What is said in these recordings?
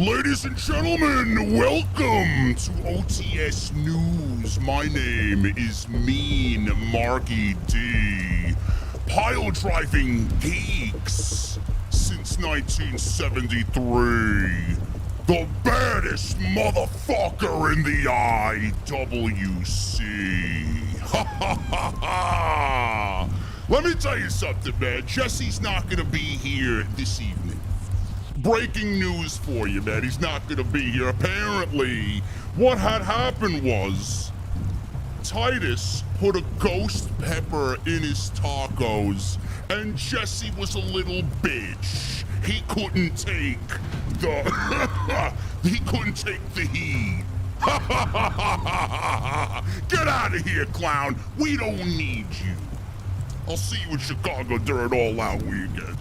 Ladies and gentlemen, welcome to OTS News. My name is Mean Marky D. Pile driving geeks since 1973. The baddest motherfucker in the IWC. Ha ha ha ha! Let me tell you something, man. Jesse's not gonna be here this evening. Breaking news for you, man. He's not gonna be here. Apparently, what had happened was Titus put a ghost pepper in his tacos, and Jesse was a little bitch. He couldn't take the heat. Get out of here, clown. We don't need you. I'll see you in Chicago during All Out Weekend.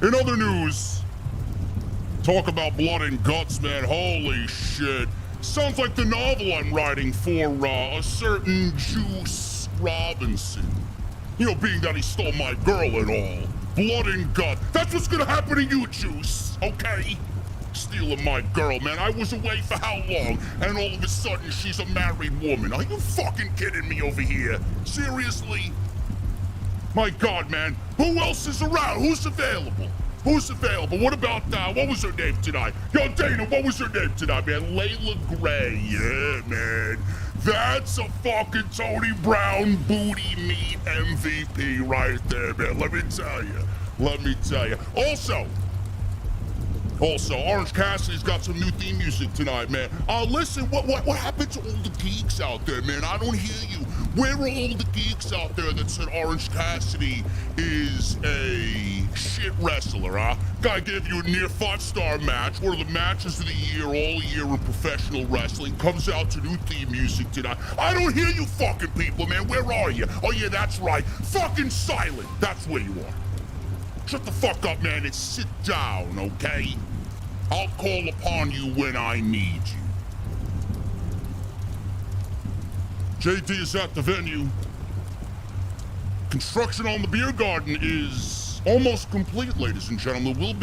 In other news, talk about blood and guts, man. Holy shit. Sounds like the novel I'm writing for a certain Juice Robinson. You know, being that he stole my girl and all. Blood and gut. That's what's gonna happen to you, Juice, okay? Stealing my girl, man. I was away for how long? And all of a sudden, she's a married woman. Are you fucking kidding me over here? Seriously? My God, man. Who else is around? Who's available? Who's available? What about, what was her name tonight? Yo, Dana, what was her name tonight, man? Layla Gray. Yeah, man. That's a fucking Tony Brown booty meat MVP right there, man. Let me tell you. Also, Orange Cassidy's got some new theme music tonight, man. Listen, what happened to all the geeks out there, man? I don't hear you. Where are all the geeks out there that said Orange Cassidy is a shit wrestler, huh? Guy gave you a near 5-star match, one of the matches of the year, all year in professional wrestling, comes out to new theme music tonight. I don't hear you fucking people, man. Where are you? Oh yeah, that's right. Fucking silent. That's where you are. Shut the fuck up, man, and sit down, okay? I'll call upon you when I need you. JD is at the venue. Construction on the beer garden is almost complete, ladies and gentlemen. We'll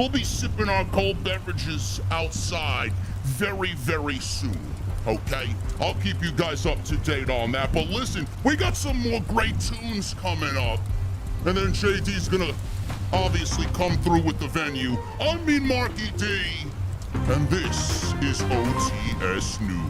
be sipping our cold beverages outside very, very soon, okay? I'll keep you guys up to date on that. But listen, we got some more great tunes coming up. And then JD's gonna obviously come through with the venue. I'm Mean Marky D, and this is OTS News.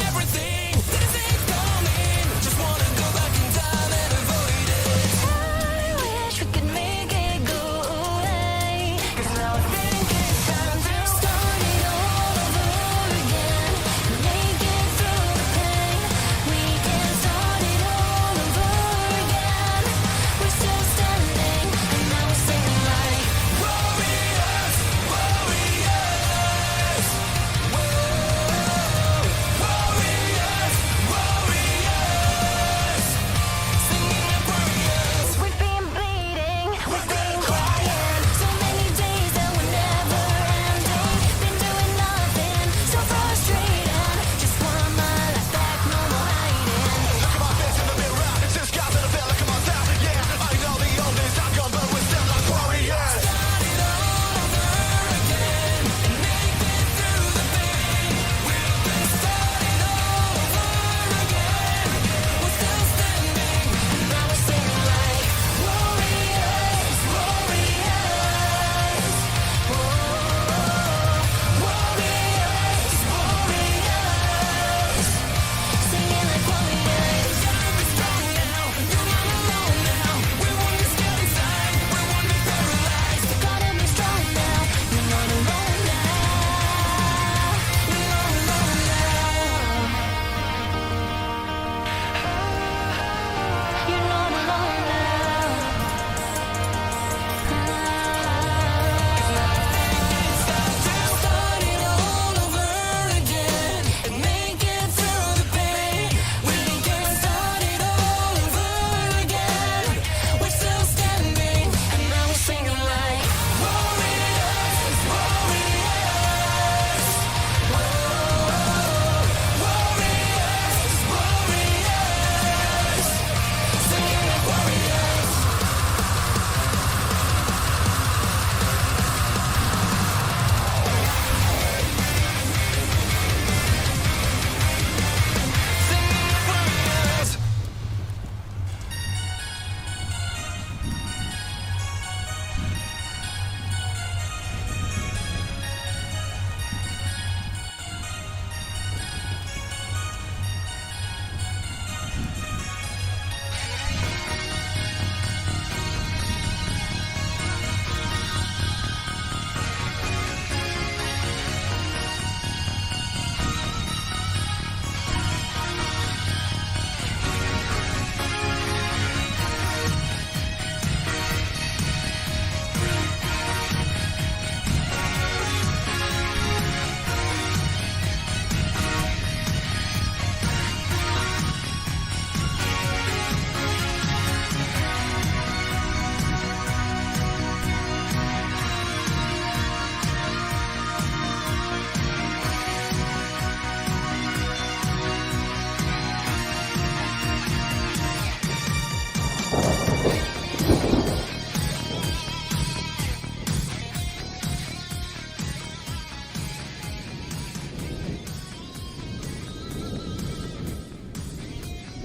Everything, this is coming. Just wanna go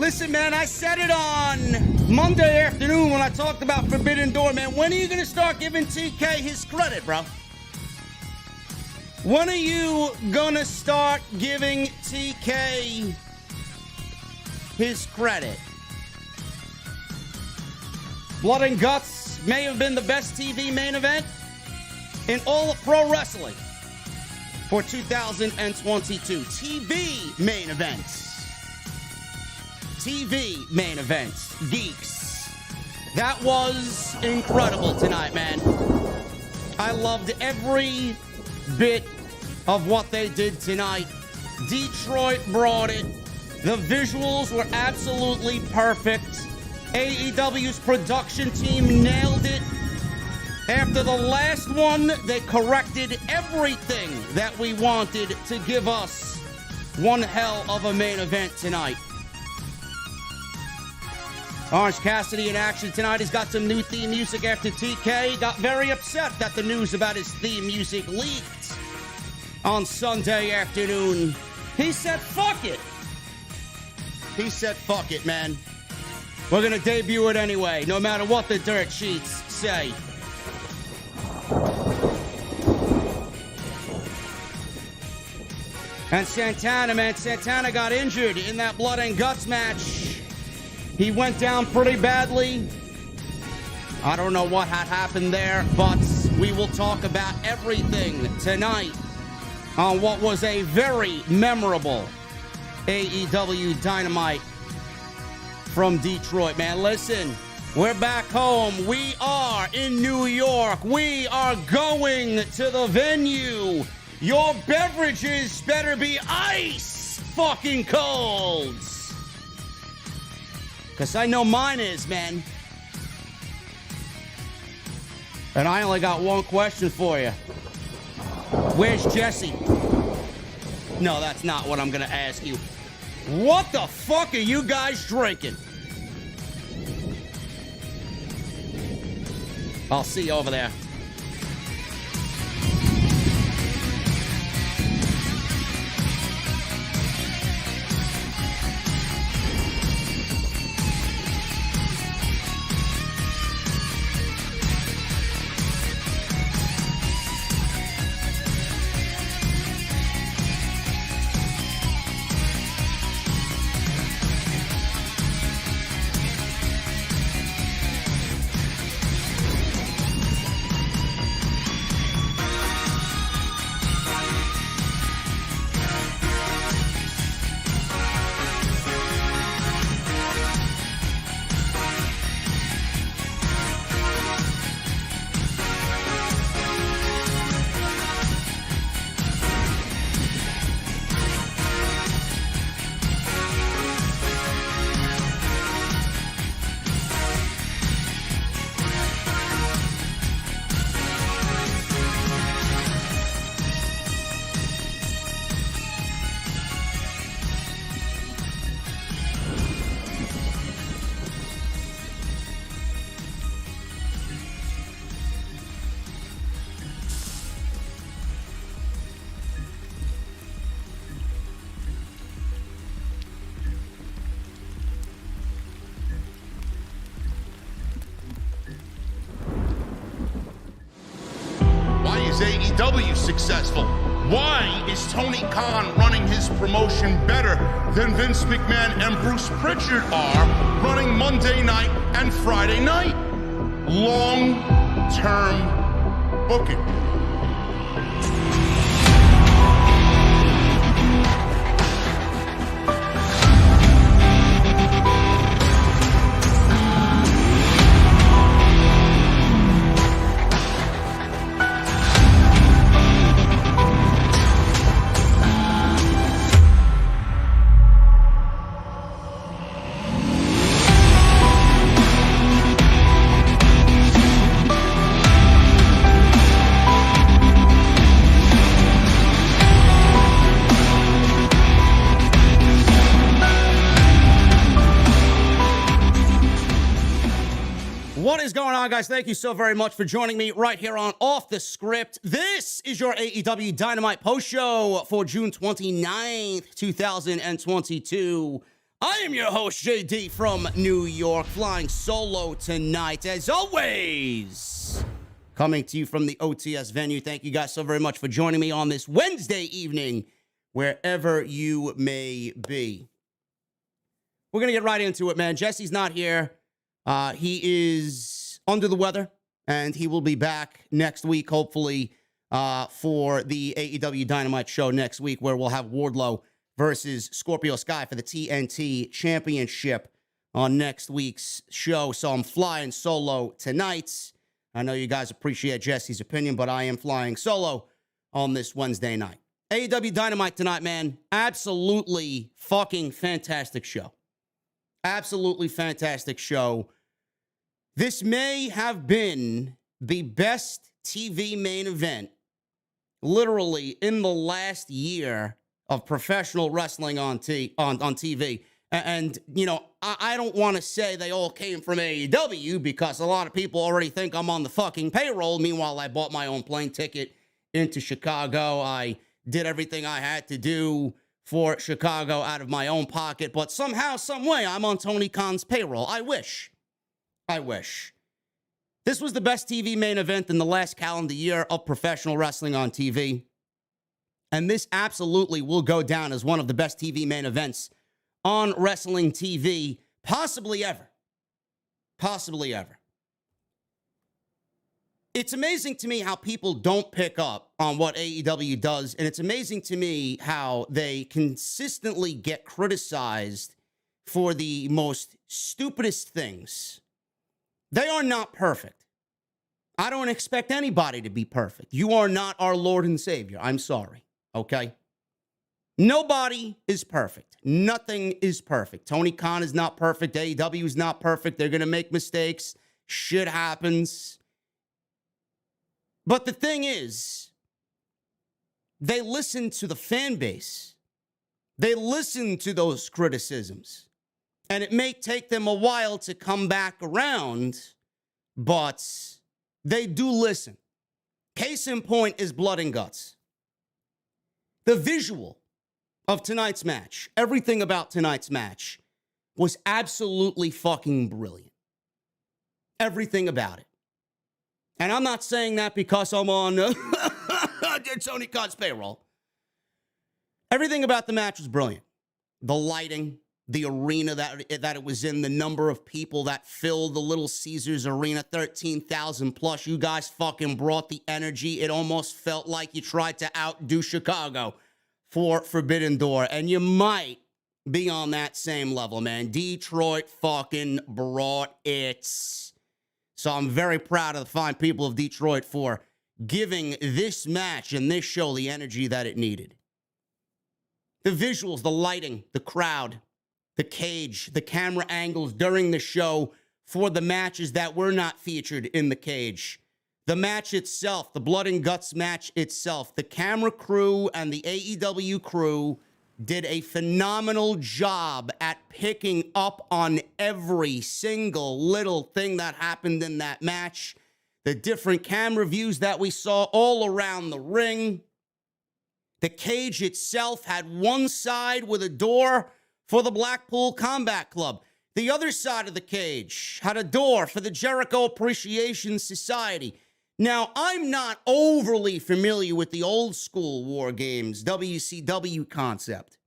Listen, man, I said it on Monday afternoon when I talked about Forbidden Door, man. When are you going to start giving TK his credit, bro? When are you going to start giving TK his credit? Blood and Guts may have been the best TV main event in all of pro wrestling for 2022. TV main events. TV main events. Geeks. That was incredible tonight, man. I loved every bit of what they did tonight. Detroit brought it. The visuals were absolutely perfect. AEW's production team nailed it. After the last one, they corrected everything that we wanted to give us one hell of a main event tonight. Orange Cassidy in action tonight. He's got some new theme music after TK got very upset that the news about his theme music leaked on Sunday afternoon. He said, fuck it. He said, fuck it, man. We're going to debut it anyway, no matter what the dirt sheets say. And Santana, man, Santana got injured in that Blood and Guts match. He went down pretty badly. I don't know what had happened there, but we will talk about everything tonight on what was a very memorable AEW Dynamite from Detroit, man. Listen, we're back home. We are in New York. We are going to the venue. Your beverages better be ice fucking cold. Because I know mine is, man. And I only got one question for you. Where's Jesse? No, that's not what I'm going to ask you. What the fuck are you guys drinking? I'll see you over there. AEW successful? Why is Tony Khan running his promotion better than Vince McMahon and Bruce Pritchard are running Monday night and Friday night? Long-term booking. What is going on, guys? Thank you so very much for joining me right here on Off the Script. This is your AEW Dynamite post show for June 29th, 2022. I am your host, JD from New York, flying solo tonight, as always. Coming to you from the OTS venue. Thank you guys so very much for joining me on this Wednesday evening, wherever you may be. We're going to get right into it, man. Jesse's not here. He is under the weather, and he will be back next week, hopefully, for the AEW Dynamite show next week, where we'll have Wardlow versus Scorpio Sky for the TNT Championship on next week's show. So I'm flying solo tonight. I know you guys appreciate Jesse's opinion, but I am flying solo on this Wednesday night. AEW Dynamite tonight, man. Absolutely fucking fantastic show. Absolutely fantastic show. This may have been the best TV main event, literally, in the last year of professional wrestling on TV. And, you know, I don't want to say they all came from AEW because a lot of people already think I'm on the fucking payroll. Meanwhile, I bought my own plane ticket into Chicago. I did everything I had to do for Chicago out of my own pocket. But somehow, some way, I'm on Tony Khan's payroll. I wish. This was the best TV main event in the last calendar year of professional wrestling on TV. And this absolutely will go down as one of the best TV main events on wrestling TV, possibly ever. Possibly ever. It's amazing to me how people don't pick up on what AEW does, and it's amazing to me how they consistently get criticized for the most stupidest things. They are not perfect. I don't expect anybody to be perfect. You are not our Lord and Savior. I'm sorry. Okay? Nobody is perfect. Nothing is perfect. Tony Khan is not perfect. AEW is not perfect. They're going to make mistakes. Shit happens. But the thing is, they listen to the fan base. They listen to those criticisms. And it may take them a while to come back around, but they do listen. Case in point is Blood and Guts. The visual of tonight's match, everything about tonight's match, was absolutely fucking brilliant. Everything about it. And I'm not saying that because I'm on Tony Khan's payroll. Everything about the match was brilliant. The lighting, the arena that it was in, the number of people that filled the Little Caesars Arena, 13,000 plus. You guys fucking brought the energy. It almost felt like you tried to outdo Chicago for Forbidden Door. And you might be on that same level, man. Detroit fucking brought it. So I'm very proud of the fine people of Detroit for giving this match and this show the energy that it needed. The visuals, the lighting, the crowd, the cage, the camera angles during the show for the matches that were not featured in the cage. The match itself, the Blood and Guts match itself, the camera crew and the AEW crew did a phenomenal job at picking up on every single little thing that happened in that match. The different camera views that we saw all around the ring. The cage itself had one side with a door for the Blackpool Combat Club. The other side of the cage had a door for the Jericho Appreciation Society. Now, I'm not overly familiar with the old school War Games, WCW concept.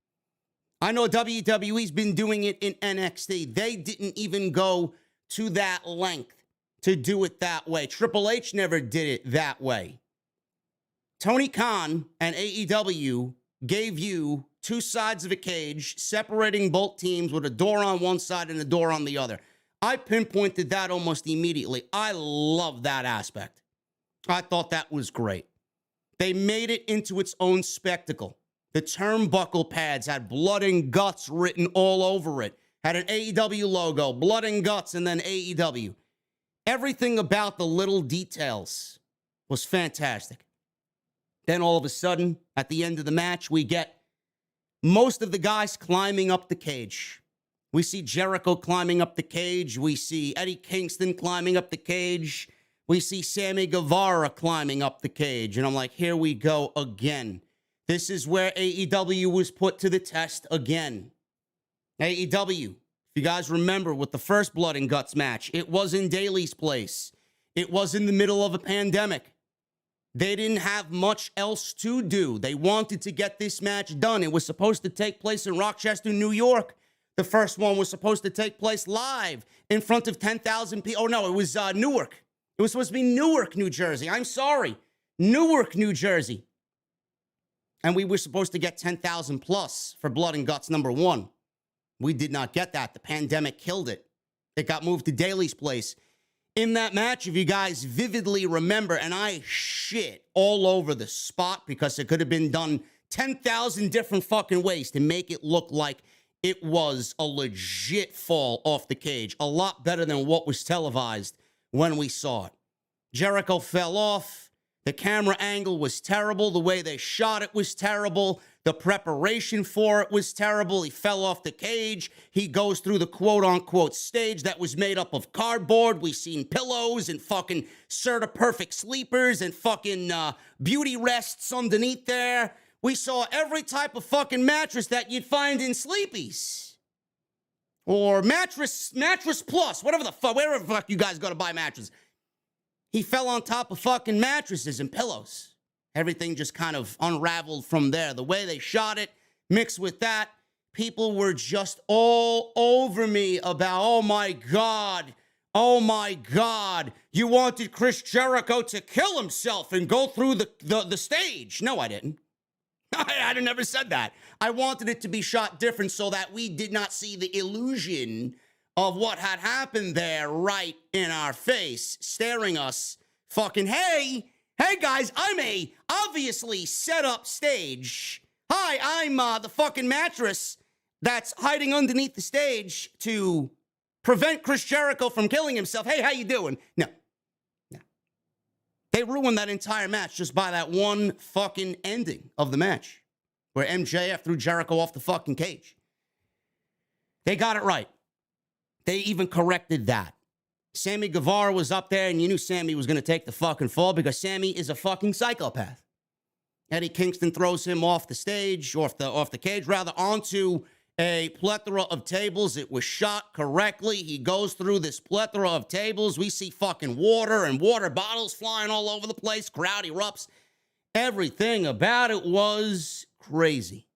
I know WWE's been doing it in NXT. They didn't even go to that length to do it that way. Triple H never did it that way. Tony Khan and AEW gave you two sides of a cage, separating both teams with a door on one side and a door on the other. I pinpointed that almost immediately. I love that aspect. I thought that was great. They made it into its own spectacle. The turnbuckle pads had Blood and Guts written all over it. Had an AEW logo, Blood and Guts, and then AEW. Everything about the little details was fantastic. Then all of a sudden, at the end of the match, we get most of the guys climbing up the cage. We see Jericho climbing up the cage. We see Eddie Kingston climbing up the cage. We see Sammy Guevara climbing up the cage. And I'm like, here we go again. This is where AEW was put to the test again. AEW, if you guys remember with the first Blood and Guts match, it was in Daly's place. It was in the middle of a pandemic. They didn't have much else to do. They wanted to get this match done. It was supposed to take place in Rochester, New York. The first one was supposed to take place live in front of 10,000 people. Oh, no, it was Newark. It was supposed to be Newark, New Jersey. I'm sorry. Newark, New Jersey. And we were supposed to get 10,000 plus for Blood and Guts #1. We did not get that. The pandemic killed it. It got moved to Daly's place. In that match, if you guys vividly remember, and I shit all over the spot because it could have been done 10,000 different fucking ways to make it look like it was a legit fall off the cage. A lot better than what was televised when we saw it. Jericho fell off. The camera angle was terrible. The way they shot it was terrible. The preparation for it was terrible. He fell off the cage. He goes through the quote-unquote stage that was made up of cardboard. We've seen pillows and fucking Serta-Perfect sleepers and fucking beauty rests underneath there. We saw every type of fucking mattress that you'd find in Sleepy's. Or Mattress Plus, whatever the fuck, wherever the fuck you guys go to buy mattresses. He fell on top of fucking mattresses and pillows. Everything just kind of unraveled from there. The way they shot it, mixed with that, people were just all over me about, oh my God, you wanted Chris Jericho to kill himself and go through the stage. No, I didn't. I never said that. I wanted it to be shot different so that we did not see the illusion of what had happened there right in our face, staring us fucking, hey guys, I'm a obviously set up stage. Hi, I'm the fucking mattress that's hiding underneath the stage to prevent Chris Jericho from killing himself. Hey, how you doing? No. They ruined that entire match just by that one fucking ending of the match where MJF threw Jericho off the fucking cage. They got it right. They even corrected that. Sammy Guevara was up there, and you knew Sammy was going to take the fucking fall because Sammy is a fucking psychopath. Eddie Kingston throws him off the stage, off the cage, rather, onto a plethora of tables. It was shot correctly. He goes through this plethora of tables. We see fucking water and water bottles flying all over the place. Crowd erupts. Everything about it was crazy.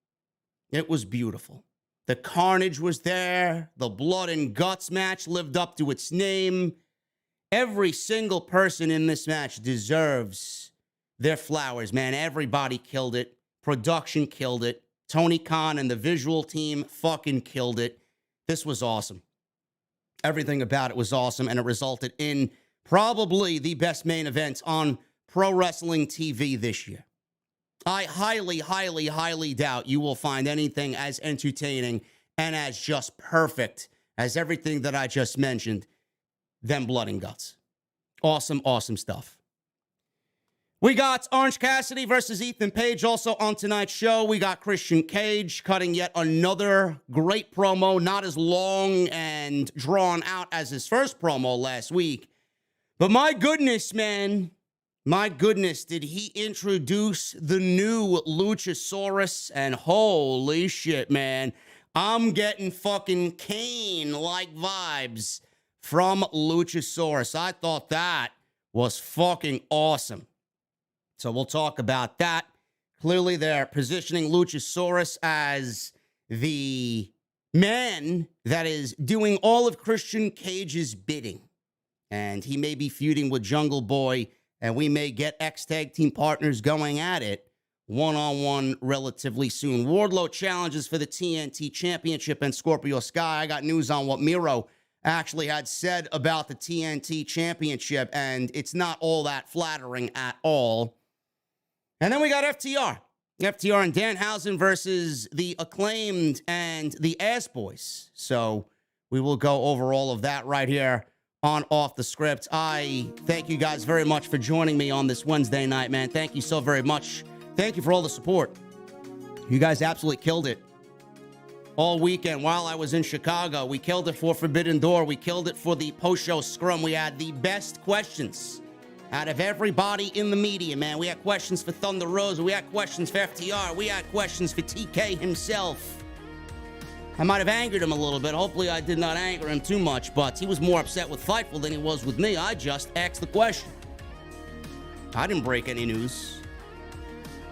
It was beautiful. The carnage was there. The blood and guts match lived up to its name. Every single person in this match deserves their flowers, man. Everybody killed it. Production killed it. Tony Khan and the visual team fucking killed it. This was awesome. Everything about it was awesome, and it resulted in probably the best main event on pro wrestling TV this year. I highly, highly, highly doubt you will find anything as entertaining and as just perfect as everything that I just mentioned than Blood and Guts. Awesome, awesome stuff. We got Orange Cassidy versus Ethan Page also on tonight's show. We got Christian Cage cutting yet another great promo, not as long and drawn out as his first promo last week. But my goodness, man, my goodness, did he introduce the new Luchasaurus, and holy shit, man, I'm getting fucking Kane-like vibes from Luchasaurus. I thought that was fucking awesome. So we'll talk about that. Clearly, they're positioning Luchasaurus as the man that is doing all of Christian Cage's bidding. And he may be feuding with Jungle Boy, and we may get X-Tag Team partners going at it one-on-one relatively soon. Wardlow challenges for the TNT Championship and Scorpio Sky. I got news on what Miro actually had said about the TNT Championship, and it's not all that flattering at all. And then we got FTR. FTR and Danhausen versus the Acclaimed and the Ass Boys. So we will go over all of that right here on Off the Script. I thank you guys very much for joining me on this Wednesday night, man. Thank you so very much. Thank you for all the support. You guys absolutely killed it all weekend while I was in Chicago. We killed it for Forbidden Door. We killed it for the post-show scrum. We had the best questions out of everybody in the media, man. We had questions for Thunder Rosa. We had questions for FTR. We had questions for TK himself. I might have angered him a little bit. Hopefully I did not anger him too much, but he was more upset with Fightful than he was with me. I just asked the question. I didn't break any news.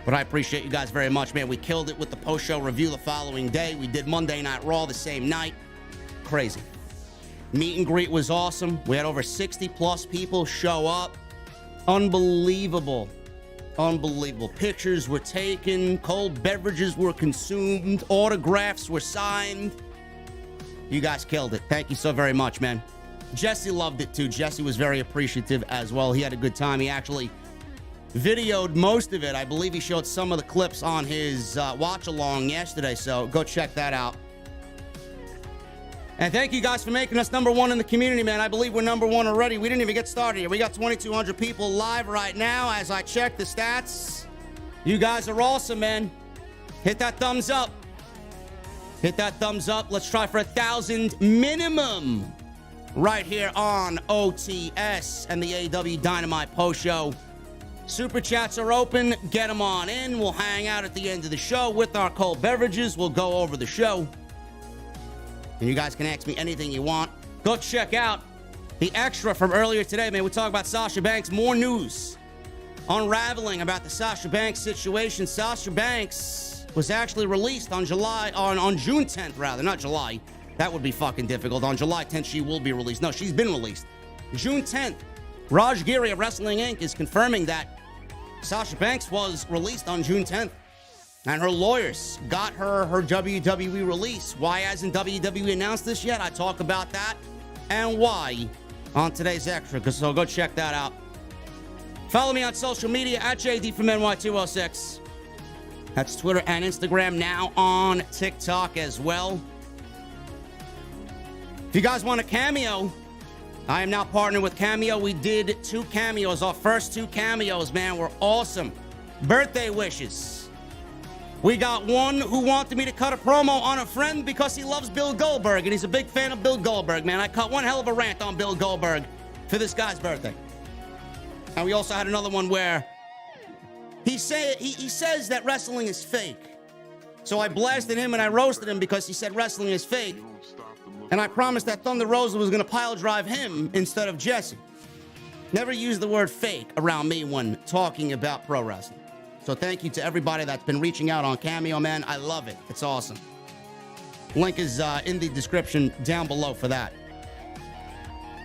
But I appreciate you guys very much, man. We killed it with the post-show review the following day. We did Monday Night Raw the same night. Crazy. Meet and greet was awesome. We had over 60-plus people show up. Unbelievable. Unbelievable. Pictures were taken. Cold beverages were consumed. Autographs were signed. You guys killed it. Thank you so very much, man. Jesse loved it, too. Jesse was very appreciative as well. He had a good time. He actually videoed most of it. I believe he showed some of the clips on his watch-along yesterday, so go check that out. And thank you guys for making us number one in the community, man. I believe we're number one already. We didn't even get started here. We got 2,200 people live right now as I check the stats. You guys are awesome, man. Hit that thumbs up. Hit that thumbs up. Let's try for 1,000 minimum right here on OTS and the AEW Dynamite post show. Super chats are open. Get them on in. We'll hang out at the end of the show with our cold beverages. We'll go over the show. And you guys can ask me anything you want. Go check out the extra from earlier today, man. We talk about Sasha Banks. More news unraveling about the Sasha Banks situation. Sasha Banks was actually released on June 10th, rather. Not July. That would be fucking difficult. On July 10th, she will be released. No, she's been released. June 10th, Raj Giri of Wrestling Inc. is confirming that Sasha Banks was released on June 10th. And her lawyers got her WWE release. Why hasn't WWE announced this yet? I talk about that and why on today's extra, so go check that out. Follow me on social media at JDfromNY206. That's Twitter and Instagram, now on TikTok as well. If you guys want a cameo, I am now partnered with Cameo. We did 2 cameos. Our first 2 cameos, man, were awesome. Birthday wishes. We got one who wanted me to cut a promo on a friend because he loves Bill Goldberg, and he's a big fan of Bill Goldberg, man. I cut one hell of a rant on Bill Goldberg for this guy's birthday. And we also had another one where he says that wrestling is fake. So I blasted him and I roasted him because he said wrestling is fake. And I promised that Thunder Rosa was going to pile drive him instead of Jesse. Never use the word fake around me when talking about pro wrestling. So thank you to everybody that's been reaching out on Cameo, man. I love it. It's awesome. Link is in the description down below for that.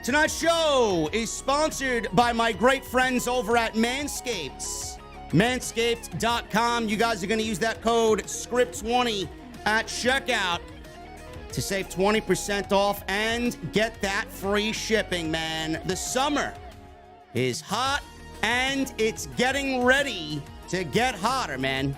Tonight's show is sponsored by my great friends over at Manscaped. Manscaped.com. You guys are going to use that code SCRIPT20 at checkout to save 20% off and get that free shipping, man. The summer is hot and it's getting ready to get hotter, man.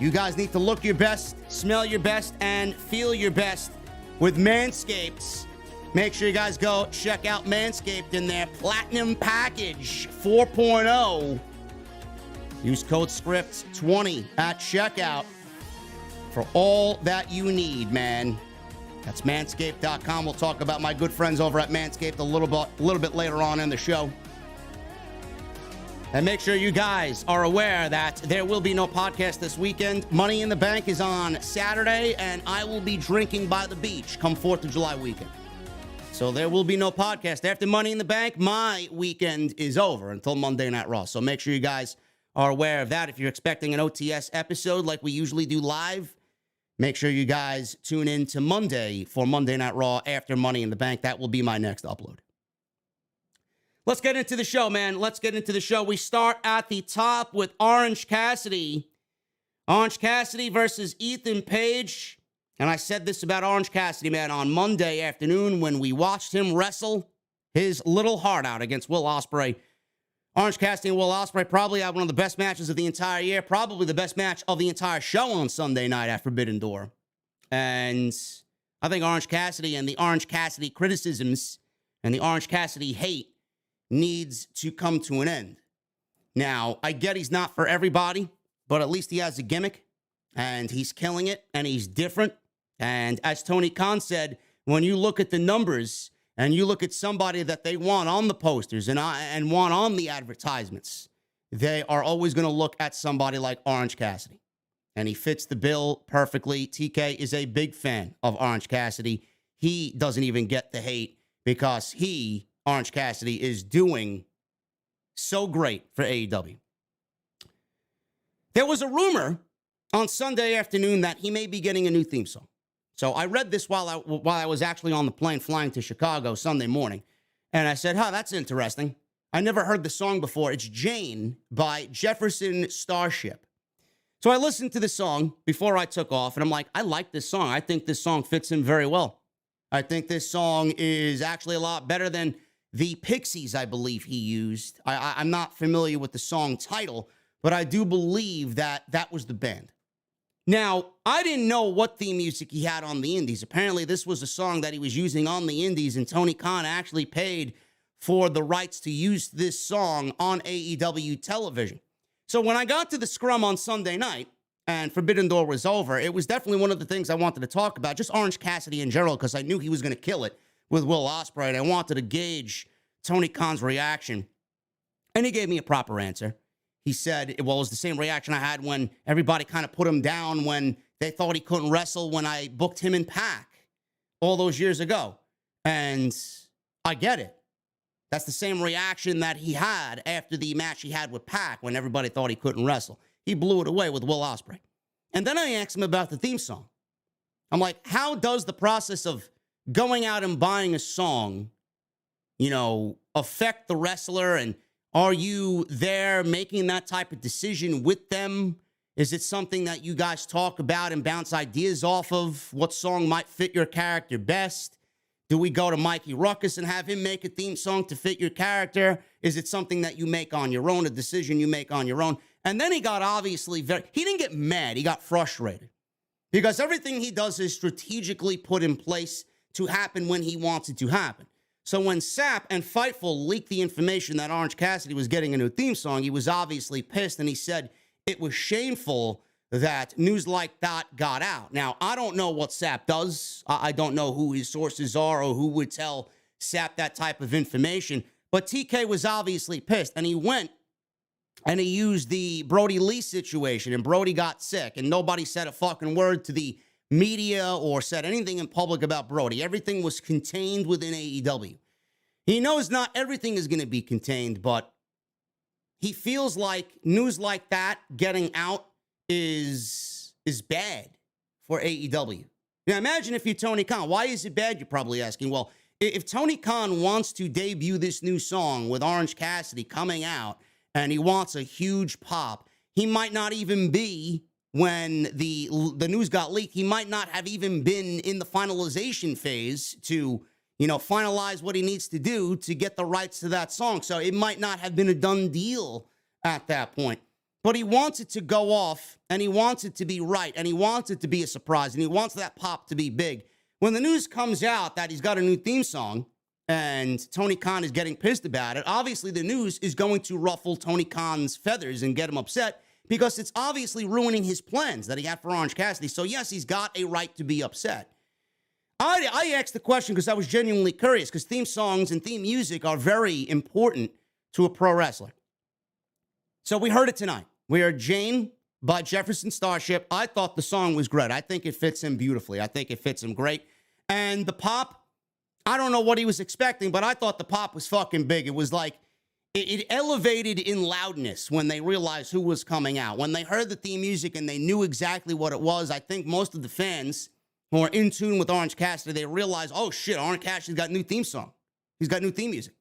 You guys need to look your best, smell your best, and feel your best with Manscaped. Make sure you guys go check out Manscaped in their Platinum Package 4.0. Use code SCRIPT20 at checkout for all that you need, man. That's Manscaped.com. We'll talk about my good friends over at Manscaped a little bit later on in the show. And make sure you guys are aware that there will be no podcast this weekend. Money in the Bank is on Saturday, and I will be drinking by the beach come 4th of July weekend. So there will be no podcast. After Money in the Bank, my weekend is over until Monday Night Raw. So make sure you guys are aware of that. If you're expecting an OTS episode like we usually do live, make sure you guys tune in to Monday for Monday Night Raw after Money in the Bank. That will be my next upload. Let's get into the show, man. Let's get into the show. We start at the top with Orange Cassidy. Orange Cassidy versus Ethan Page. And I said this about Orange Cassidy, man, on Monday afternoon when we watched him wrestle his little heart out against Will Ospreay. Orange Cassidy and Will Ospreay probably had one of the best matches of the entire year, probably the best match of the entire show on Sunday night at Forbidden Door. And I think Orange Cassidy and the Orange Cassidy criticisms and the Orange Cassidy hate needs to come to an end. Now, I get he's not for everybody, but at least he has a gimmick, and he's killing it, and he's different. And as Tony Khan said, when you look at the numbers and you look at somebody that they want on the posters and want on the advertisements, they are always going to look at somebody like Orange Cassidy. and he fits the bill perfectly. TK is a big fan of Orange Cassidy. He doesn't even get the hate because Orange Cassidy, is doing so great for AEW. There was a rumor on Sunday afternoon that he may be getting a new theme song. So I read this while I was actually on the plane flying to Chicago Sunday morning, and I said, that's interesting. I never heard the song before. It's Jane by Jefferson Starship. So I listened to the song before I took off, and I'm like, I like this song. I think this song fits him very well. I think this song is actually a lot better than the Pixies, I believe he used. I'm not familiar with the song title, but I do believe that was the band. Now, I didn't know what theme music he had on the Indies. Apparently, this was a song that he was using on the Indies, and Tony Khan actually paid for the rights to use this song on AEW television. So when I got to the scrum on Sunday night and Forbidden Door was over, it was definitely one of the things I wanted to talk about, just Orange Cassidy in general, because I knew he was going to kill it with Will Ospreay, and I wanted to gauge Tony Khan's reaction. And he gave me a proper answer. He said, well, it was the same reaction I had when everybody kind of put him down when they thought he couldn't wrestle when I booked him in Pac all those years ago. And I get it. That's the same reaction that he had after the match he had with Pac when everybody thought he couldn't wrestle. He blew it away with Will Ospreay. And then I asked him about the theme song. I'm like, how does the process of going out and buying a song, affect the wrestler? And are you there making that type of decision with them? Is it something that you guys talk about and bounce ideas off of? What song might fit your character best? Do we go to Mikey Ruckus and have him make a theme song to fit your character? Is it something that you make on your own, a decision you make on your own? And then he got obviously he didn't get mad. He got frustrated because everything he does is strategically put in place to happen when he wants it to happen. So when Sapp and Fightful leaked the information that Orange Cassidy was getting a new theme song, he was obviously pissed, and he said it was shameful that news like that got out. Now, I don't know what Sapp does. I don't know who his sources are or who would tell Sapp that type of information, but TK was obviously pissed, and he went and he used the Brody Lee situation, and Brody got sick, and nobody said a fucking word to the media or said anything in public about Brody. Everything was contained within AEW. He knows not everything is going to be contained, but he feels like news like that getting out is bad for AEW. Now imagine if you're Tony Khan. Why is it bad, you're probably asking? Well, if Tony Khan wants to debut this new song with Orange Cassidy coming out and he wants a huge pop, he might not even be, when the news got leaked, he might not have even been in the finalization phase to, finalize what he needs to do to get the rights to that song. So it might not have been a done deal at that point. But he wants it to go off, and he wants it to be right, and he wants it to be a surprise, and he wants that pop to be big. When the news comes out that he's got a new theme song, and Tony Khan is getting pissed about it, obviously the news is going to ruffle Tony Khan's feathers and get him upset, because it's obviously ruining his plans that he had for Orange Cassidy. So, yes, he's got a right to be upset. I asked the question because I was genuinely curious, because theme songs and theme music are very important to a pro wrestler. So we heard it tonight. We heard Jane by Jefferson Starship. I thought the song was great. I think it fits him beautifully. I think it fits him great. And the pop, I don't know what he was expecting, but I thought the pop was fucking big. It was like, it elevated in loudness when they realized who was coming out. When they heard the theme music and they knew exactly what it was, I think most of the fans who are in tune with Orange Cassidy, they realized, oh shit, Orange Cassidy's got a new theme song. He's got new theme music.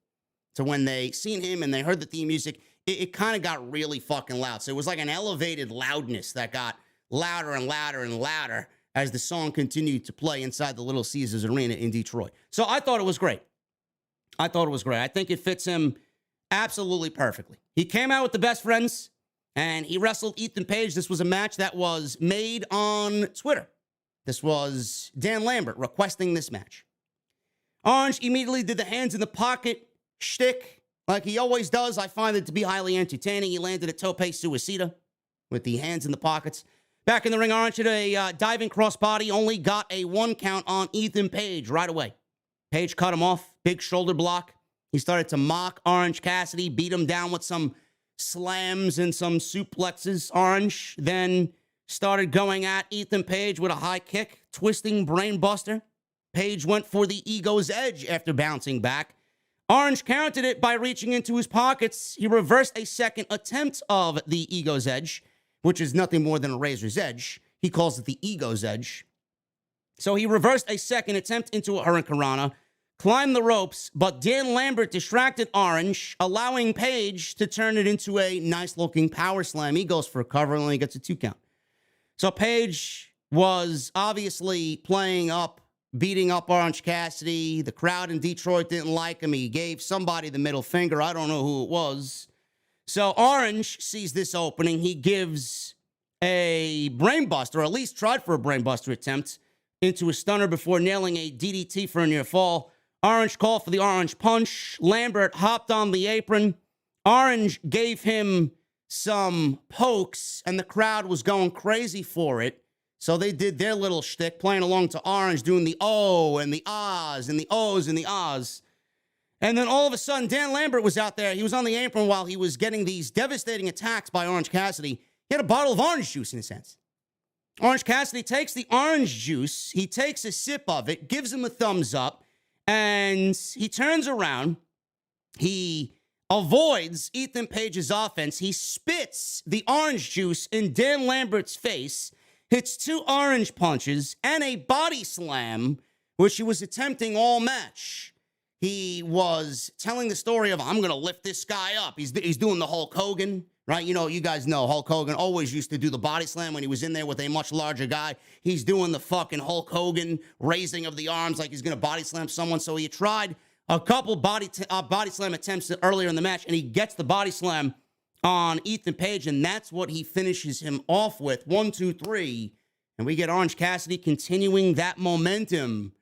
So when they seen him and they heard the theme music, it kind of got really fucking loud. So it was like an elevated loudness that got louder and louder and louder as the song continued to play inside the Little Caesars Arena in Detroit. So I thought it was great. I think it fits him absolutely perfectly. He came out with the Best Friends, and he wrestled Ethan Page. This was a match that was made on Twitter. This was Dan Lambert requesting this match. Orange immediately did the hands in the pocket shtick like he always does. I find it to be highly entertaining. He landed a tope suicida with the hands in the pockets. Back in the ring, Orange did a diving crossbody, only got a 1 count on Ethan Page right away. Page cut him off, big shoulder block. He started to mock Orange Cassidy, beat him down with some slams and some suplexes. Orange then started going at Ethan Page with a high kick, twisting brainbuster. Page went for the Ego's Edge after bouncing back. Orange countered it by reaching into his pockets. He reversed a second attempt of the Ego's Edge, which is nothing more than a razor's edge. He calls it the Ego's Edge. So he reversed a second attempt into a Hurricanrana, climbed the ropes, but Dan Lambert distracted Orange, allowing Page to turn it into a nice-looking power slam. He goes for a cover and only gets a 2 count. So Page was obviously playing up, beating up Orange Cassidy. The crowd in Detroit didn't like him. He gave somebody the middle finger. I don't know who it was. So Orange sees this opening. He gives a brainbuster, or at least tried for a brainbuster attempt, into a stunner before nailing a DDT for a near fall. Orange called for the Orange Punch. Lambert hopped on the apron. Orange gave him some pokes, and the crowd was going crazy for it. So they did their little shtick, playing along to Orange, doing the O and the ahs and the O's and the ahs. And then all of a sudden, Dan Lambert was out there. He was on the apron while he was getting these devastating attacks by Orange Cassidy. He had a bottle of orange juice in his hands. Orange Cassidy takes the orange juice. He takes a sip of it, gives him a thumbs up, and he turns around. He avoids Ethan Page's offense. He spits the orange juice in Dan Lambert's face, hits 2 orange punches and a body slam, which he was attempting all match. He was telling the story of, I'm going to lift this guy up. He's doing the Hulk Hogan, right? You know, you guys know Hulk Hogan always used to do the body slam when he was in there with a much larger guy. He's doing the fucking Hulk Hogan raising of the arms like he's going to body slam someone. So he tried a couple body slam attempts earlier in the match, and he gets the body slam on Ethan Page, and that's what he finishes him off with. 1, 2, 3. And we get Orange Cassidy continuing that momentum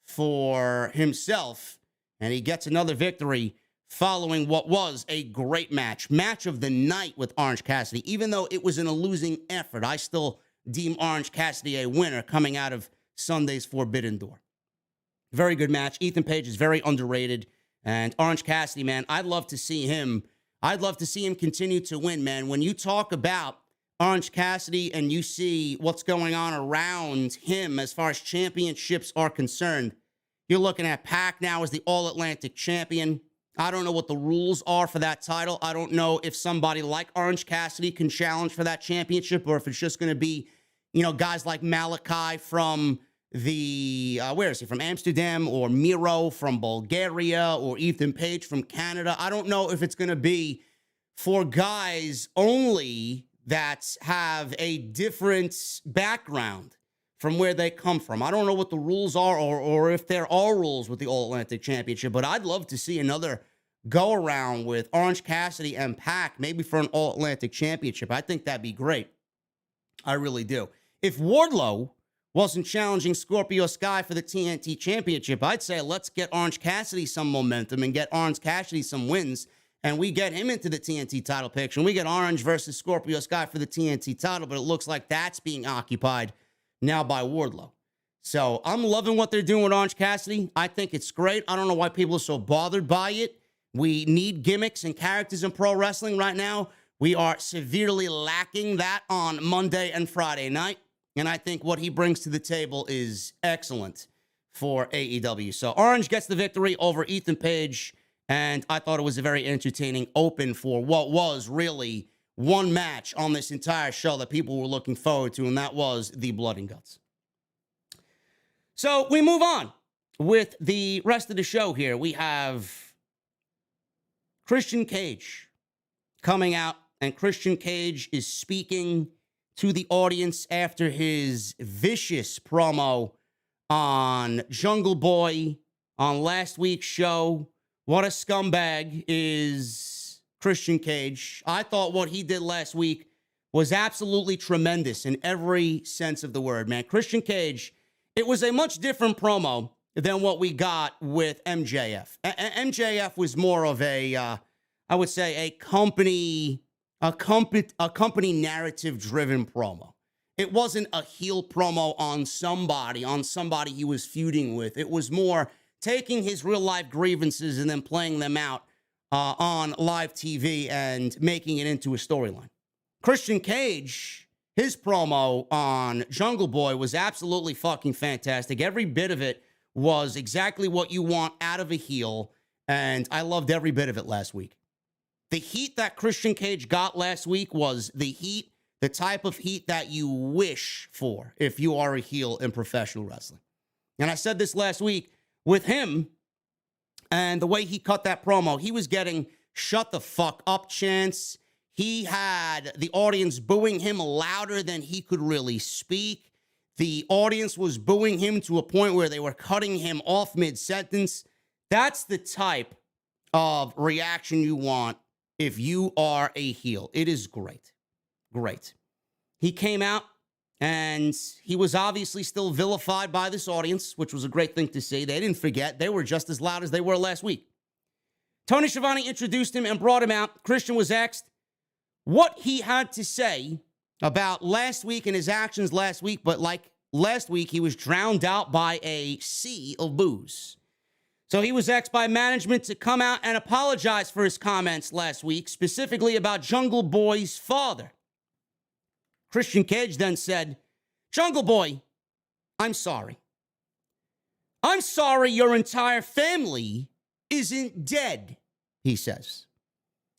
for himself. And he gets another victory following what was a great match. Match of the night with Orange Cassidy. Even though it was in a losing effort, I still deem Orange Cassidy a winner coming out of Sunday's Forbidden Door. Very good match. Ethan Page is very underrated. And Orange Cassidy, man, I'd love to see him continue to win, man. When you talk about Orange Cassidy and you see what's going on around him as far as championships are concerned, you're looking at Pac now as the All-Atlantic champion. I don't know what the rules are for that title. I don't know if somebody like Orange Cassidy can challenge for that championship or if it's just going to be, you know, guys like Malachi from where is he, from Amsterdam, or Miro from Bulgaria, or Ethan Page from Canada. I don't know if it's going to be for guys only that have a different background from where they come from. I don't know what the rules are or if there are rules with the All-Atlantic Championship, but I'd love to see another go-around with Orange Cassidy and Pac, maybe for an All-Atlantic Championship. I think that'd be great. I really do. If Wardlow wasn't challenging Scorpio Sky for the TNT Championship, I'd say let's get Orange Cassidy some momentum and get Orange Cassidy some wins, and we get him into the TNT title picture, and we get Orange versus Scorpio Sky for the TNT title, but it looks like that's being occupied now by Wardlow. So I'm loving what they're doing with Orange Cassidy. I think it's great. I don't know why people are so bothered by it. We need gimmicks and characters in pro wrestling right now. We are severely lacking that on Monday and Friday night. And I think what he brings to the table is excellent for AEW. So Orange gets the victory over Ethan Page. And I thought it was a very entertaining open for what was really one match on this entire show that people were looking forward to, and that was the Blood and Guts. So we move on with the rest of the show here. We have Christian Cage coming out, and Christian Cage is speaking to the audience after his vicious promo on Jungle Boy on last week's show. What a scumbag is Christian Cage. I thought what he did last week was absolutely tremendous in every sense of the word, man. Christian Cage, it was a much different promo than what we got with MJF. MJF was more of a, I would say, a company narrative-driven promo. It wasn't a heel promo on somebody he was feuding with. It was more taking his real-life grievances and then playing them out on live TV and making it into a storyline. Christian Cage, His promo on Jungle Boy was absolutely fucking fantastic. Every bit of it was exactly what you want out of a heel, and I loved every bit of it last week. The heat that Christian Cage got last week was the heat, the type of heat that you wish for if you are a heel in professional wrestling. And I said this last week, with him and the way he cut that promo, he was getting shut the fuck up chants. He had the audience booing him louder than he could really speak. The audience was booing him to a point where they were cutting him off mid-sentence. That's the type of reaction you want if you are a heel. It is great. Great. He came out and he was obviously still vilified by this audience, which was a great thing to see. They didn't forget. They were just as loud as they were last week. Tony Schiavone introduced him and brought him out. Christian was asked what he had to say about last week and his actions last week, but like last week, he was drowned out by a sea of booze. So he was asked by management to come out and apologize for his comments last week, specifically about Jungle Boy's father. Christian Cage then said, "Jungle Boy, I'm sorry. I'm sorry your entire family isn't dead," he says.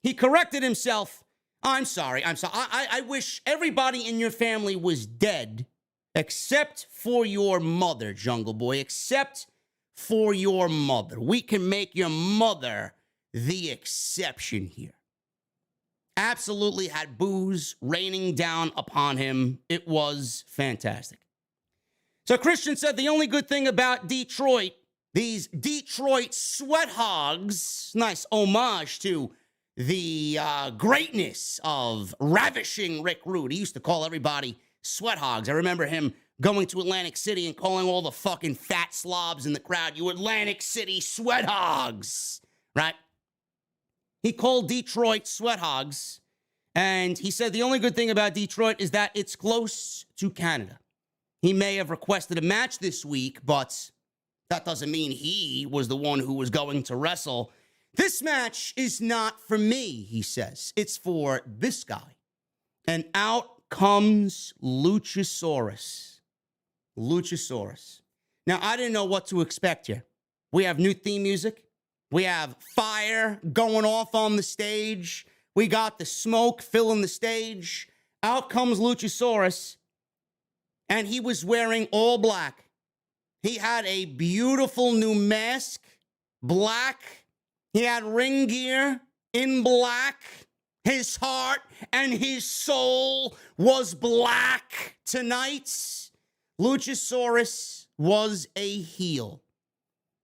He corrected himself. I'm sorry. I wish everybody in your family was dead except for your mother, Jungle Boy, except for your mother. We can make your mother the exception here. Absolutely had booze raining down upon him. It was fantastic. So Christian said the only good thing about Detroit, these Detroit sweat hogs, nice homage to the greatness of ravishing Rick Rude. He used to call everybody sweat hogs. I remember him going to Atlantic City and calling all the fucking fat slobs in the crowd, "You Atlantic City sweat hogs," right? He called Detroit sweat hogs, and he said the only good thing about Detroit is that it's close to Canada. He may have requested a match this week, but that doesn't mean he was the one who was going to wrestle. This match is not for me, he says. It's for this guy. And out comes Luchasaurus. Luchasaurus. Now, I didn't know what to expect here. We have new theme music. We have fire going off on the stage. We got the smoke filling the stage. Out comes Luchasaurus. And he was wearing all black. He had a beautiful new mask, black. He had ring gear in black. His heart and his soul was black tonight. Luchasaurus was a heel.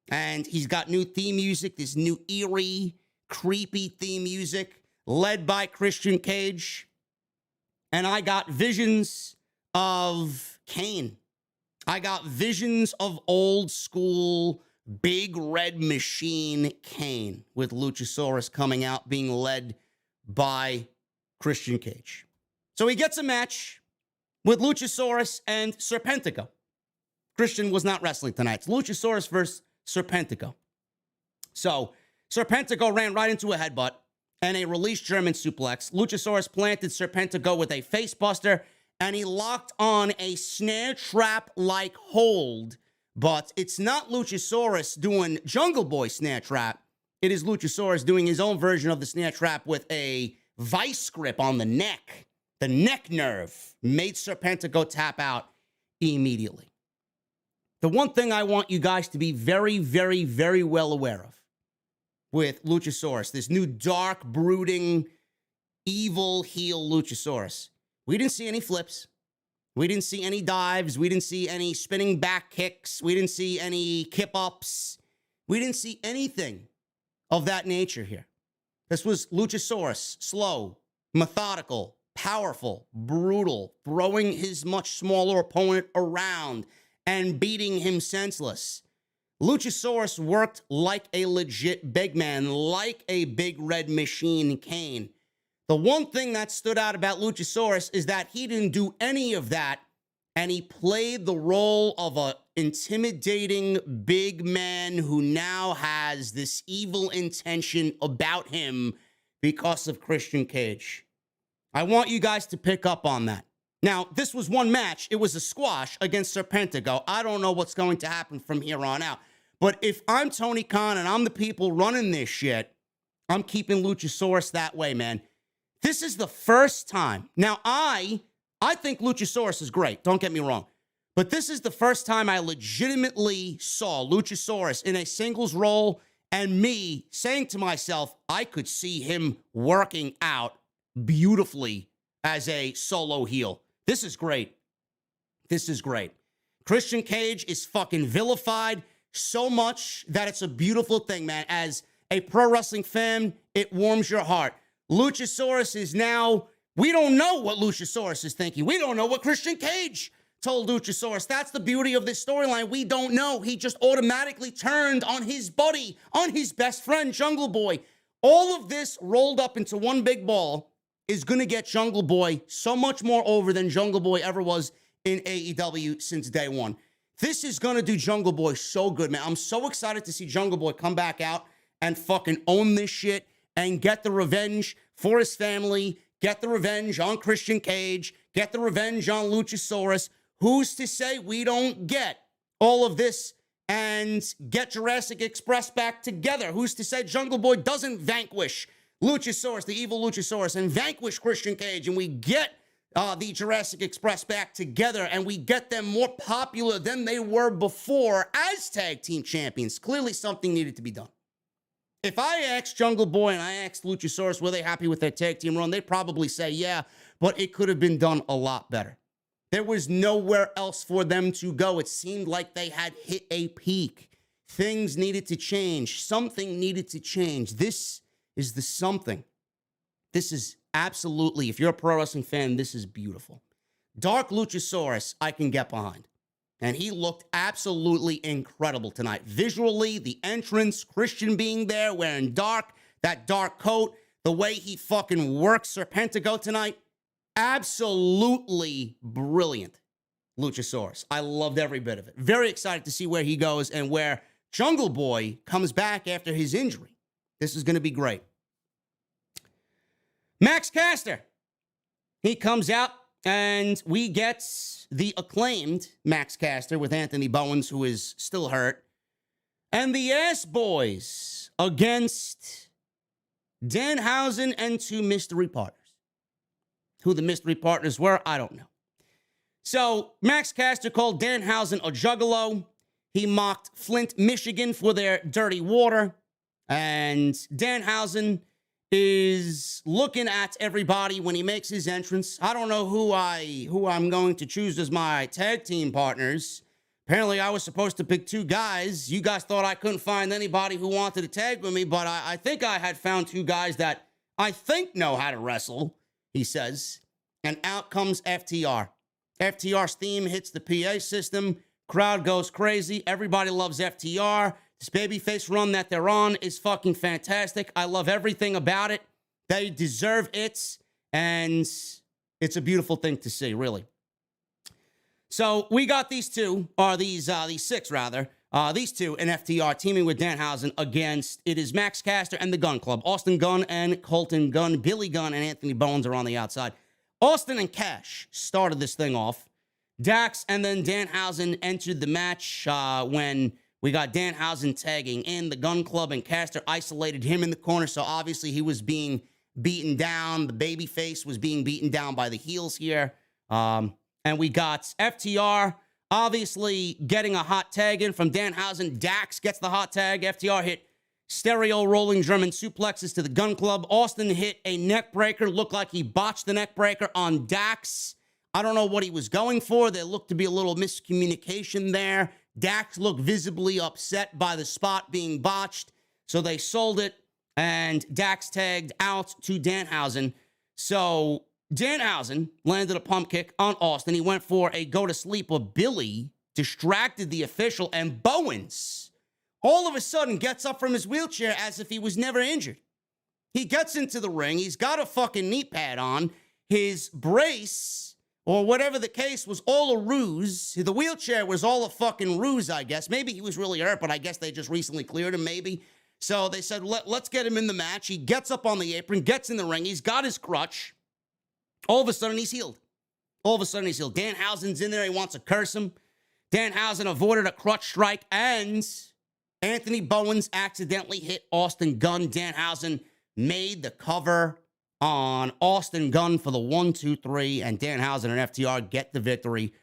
And he's got new theme music, this new eerie, creepy theme music led by Christian Cage. And I got visions of Kane. I got visions of old school Big Red Machine Kane with Luchasaurus coming out being led by Christian Cage. So he gets a match with Luchasaurus and Serpentico. Christian was not wrestling tonight. It's Luchasaurus versus Serpentico. So Serpentico ran right into a headbutt and a released German suplex. Luchasaurus planted Serpentico with a facebuster, and he locked on a snare trap-like hold. But it's not Luchasaurus doing Jungle Boy snare trap. It is Luchasaurus doing his own version of the snare trap with a vice grip on the neck. The neck nerve made Serpentico tap out immediately. The one thing I want you guys to be very, very, very well aware of with Luchasaurus, this new dark, brooding, evil heel Luchasaurus, we didn't see any flips. We didn't see any dives. We didn't see any spinning back kicks. We didn't see any kip-ups. We didn't see anything of that nature here. This was Luchasaurus, slow, methodical, powerful, brutal, throwing his much smaller opponent around and beating him senseless. Luchasaurus worked like a legit big man, like a Big Red Machine Kane. The one thing that stood out about Luchasaurus is that he didn't do any of that, and he played the role of an intimidating big man who now has this evil intention about him because of Christian Cage. I want you guys to pick up on that. Now, this was one match. It was a squash against Serpentico. I don't know what's going to happen from here on out. But if I'm Tony Khan and I'm the people running this shit, I'm keeping Luchasaurus that way, man. This is the first time. Now, I think Luchasaurus is great. Don't get me wrong. But this is the first time I legitimately saw Luchasaurus in a singles role and me saying to myself, I could see him working out beautifully as a solo heel. This is great. This is great. Christian Cage is fucking vilified so much that it's a beautiful thing, man. As a pro wrestling fan, it warms your heart. Luchasaurus is now, we don't know what Luchasaurus is thinking. We don't know what Christian Cage told Luchasaurus. That's the beauty of this storyline. We don't know. He just automatically turned on his buddy, on his best friend, Jungle Boy. All of this rolled up into one big ball is going to get Jungle Boy so much more over than Jungle Boy ever was in AEW since day one. This is going to do Jungle Boy so good, man. I'm so excited to see Jungle Boy come back out and fucking own this shit and get the revenge for his family, get the revenge on Christian Cage, get the revenge on Luchasaurus. Who's to say we don't get all of this and get Jurassic Express back together? Who's to say Jungle Boy doesn't vanquish Luchasaurus, the evil Luchasaurus, and vanquish Christian Cage, and we get the Jurassic Express back together, and we get them more popular than they were before as tag team champions? Clearly something needed to be done. If I asked Jungle Boy and I asked Luchasaurus, were they happy with their tag team run? They'd probably say, yeah, but it could have been done a lot better. There was nowhere else for them to go. It seemed like they had hit a peak. Things needed to change. Something needed to change. This is the something. This is absolutely, if you're a pro wrestling fan, this is beautiful. Dark Luchasaurus, I can get behind. And he looked absolutely incredible tonight. Visually, the entrance, Christian being there, wearing dark, that dark coat, the way he fucking works Serpentico tonight, absolutely brilliant. Luchasaurus. I loved every bit of it. Very excited to see where he goes and where Jungle Boy comes back after his injury. This is going to be great. Max Caster. He comes out and we get the Acclaimed Max Caster with Anthony Bowens, who is still hurt. And the Ass Boys against Danhausen and two mystery partners. Who the mystery partners were, I don't know. So Max Caster called Danhausen a juggalo. He mocked Flint, Michigan for their dirty water. And Danhausen is looking at everybody when he makes his entrance. I don't know who I'm going to choose as my tag team partners. Apparently, I was supposed to pick two guys. You guys thought I couldn't find anybody who wanted to tag with me, but I think I had found two guys that I think know how to wrestle, he says. And out comes FTR. FTR's theme hits the PA system. Crowd goes crazy. Everybody loves FTR. This babyface run that they're on is fucking fantastic. I love everything about it. They deserve it, and it's a beautiful thing to see, really. So we got these two, or these six rather, these two in FTR teaming with Danhausen against, it is Max Caster and the Gun Club. Austin Gunn and Colton Gunn, Billy Gunn and Anthony Bowens are on the outside. Austin and Cash started this thing off. Dax and then Danhausen entered the match when we got Danhausen tagging in. The Gun Club and Caster isolated him in the corner, so obviously he was being beaten down. The babyface was being beaten down by the heels here. And we got FTR obviously getting a hot tag in from Danhausen. Dax gets the hot tag. FTR hit stereo rolling German suplexes to the Gun Club. Austin hit a neck breaker. Looked like he botched the neck breaker on Dax. I don't know what he was going for. There looked to be a little miscommunication there. Dax looked visibly upset by the spot being botched. So they sold it, and Dax tagged out to Danhausen. So Danhausen landed a pump kick on Austin. He went for a go-to-sleep, but Billy distracted the official, and Bowens all of a sudden gets up from his wheelchair as if he was never injured. He gets into the ring. He's got a fucking knee pad on. His brace, or whatever the case, was all a ruse. The wheelchair was all a fucking ruse, I guess. Maybe he was really hurt, but I guess they just recently cleared him, maybe. So they said, let's get him in the match. He gets up on the apron, gets in the ring. He's got his crutch. All of a sudden, he's healed. All of a sudden, he's heel. Danhausen's in there. He wants to curse him. Danhausen avoided a crutch strike, and Anthony Bowens accidentally hit Austin Gunn. Danhausen made the cover on Austin Gunn for the 1-2-3, and Danhausen and FTR get the victory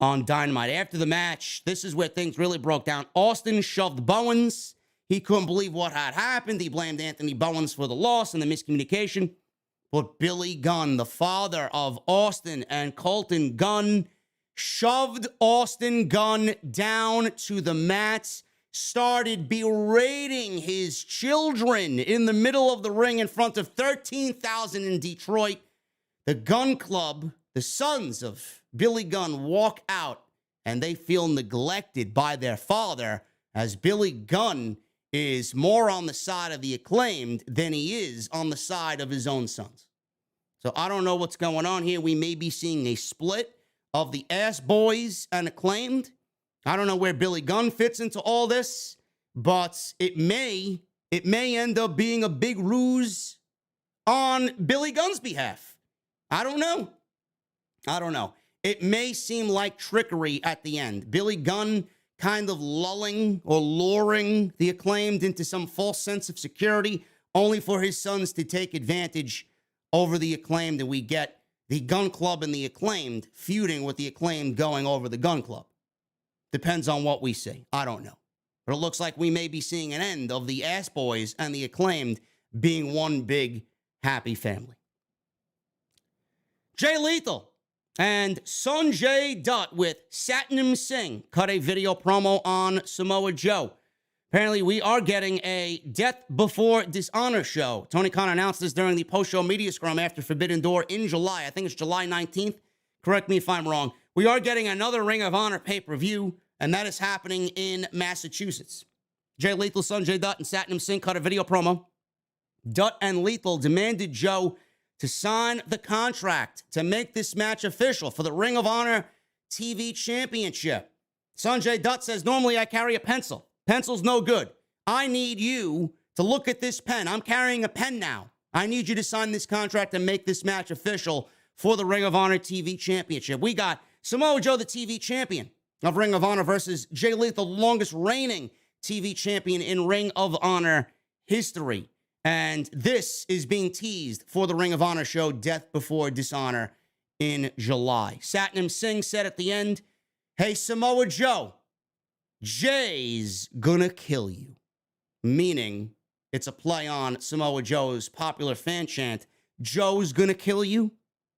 on Dynamite. After the match, this is where things really broke down. Austin shoved Bowens. He couldn't believe what had happened. He blamed Anthony Bowens for the loss and the miscommunication. But Billy Gunn, the father of Austin and Colton Gunn, shoved Austin Gunn down to the mats, started berating his children in the middle of the ring in front of 13,000 in Detroit. The Gunn Club, the sons of Billy Gunn, walk out, and they feel neglected by their father, as Billy Gunn is more on the side of the Acclaimed than he is on the side of his own sons. So I don't know what's going on here. We may be seeing a split of the Ass Boys and Acclaimed. I don't know where Billy Gunn fits into all this, but it may end up being a big ruse on Billy Gunn's behalf. I don't know. It may seem like trickery at the end. Billy Gunn kind of lulling or luring the Acclaimed into some false sense of security, only for his sons to take advantage over the Acclaimed, and we get the Gunn Club and the Acclaimed feuding with the Acclaimed going over the Gunn Club. Depends on what we see. I don't know. But it looks like we may be seeing an end of the Ass Boys and the Acclaimed being one big happy family. Jay Lethal and Sanjay Dutt with Satnam Singh cut a video promo on Samoa Joe. Apparently, we are getting a Death Before Dishonor show. Tony Khan announced this during the post-show media scrum after Forbidden Door in July. I think it's July 19th. Correct me if I'm wrong. We are getting another Ring of Honor pay-per-view, and that is happening in Massachusetts. Jay Lethal, Sanjay Dutt, and Satnam Singh cut a video promo. Dutt and Lethal demanded Joe to sign the contract to make this match official for the Ring of Honor TV Championship. Sanjay Dutt says, normally I carry a pencil. Pencil's no good. I need you to look at this pen. I'm carrying a pen now. I need you to sign this contract and make this match official for the Ring of Honor TV Championship. We got Samoa Joe, the TV champion of Ring of Honor, versus Jay Lethal, the longest reigning TV champion in Ring of Honor history. And this is being teased for the Ring of Honor show, Death Before Dishonor, in July. Satnam Singh said at the end, hey, Samoa Joe, Jay's gonna kill you. Meaning, it's a play on Samoa Joe's popular fan chant, Joe's gonna kill you,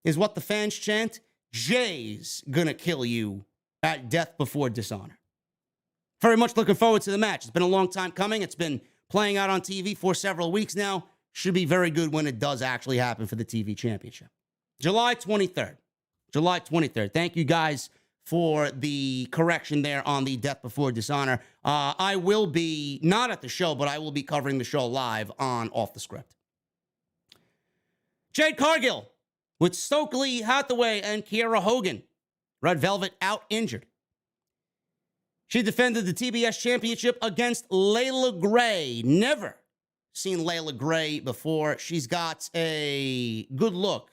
is what the fans chant. Jay's gonna kill you at Death Before Dishonor. Very much looking forward to the match. It's been a long time coming. It's been playing out on TV for several weeks now. Should be very good when it does actually happen for the TV championship. July 23rd. July 23rd. Thank you guys for the correction there on the Death Before Dishonor. I will be, not at the show, but I will be covering the show live on Off the Script. Jade Cargill with Stokely Hathaway and Kiera Hogan. Red Velvet out injured. She defended the TBS Championship against Layla Gray. Never seen Layla Gray before. She's got a good look.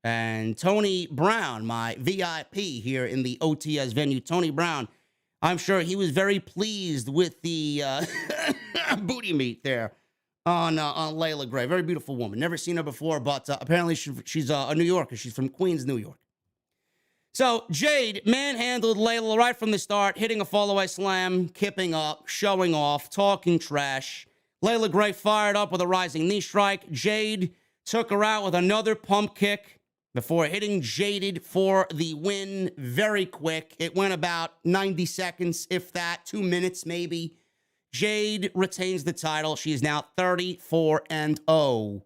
And Tony Brown, my VIP here in the OTS venue, Tony Brown, I'm sure he was very pleased with the booty meat there on Layla Gray. Very beautiful woman. Never seen her before, but apparently she's a New Yorker. She's from Queens, New York. So Jade manhandled Layla right from the start, hitting a fall-away slam, kipping up, showing off, talking trash. Layla Gray fired up with a rising knee strike. Jade took her out with another pump kick before hitting Jaded for the win very quick. It went about 90 seconds, if that, 2 minutes maybe. Jade retains the title. She is now 34-0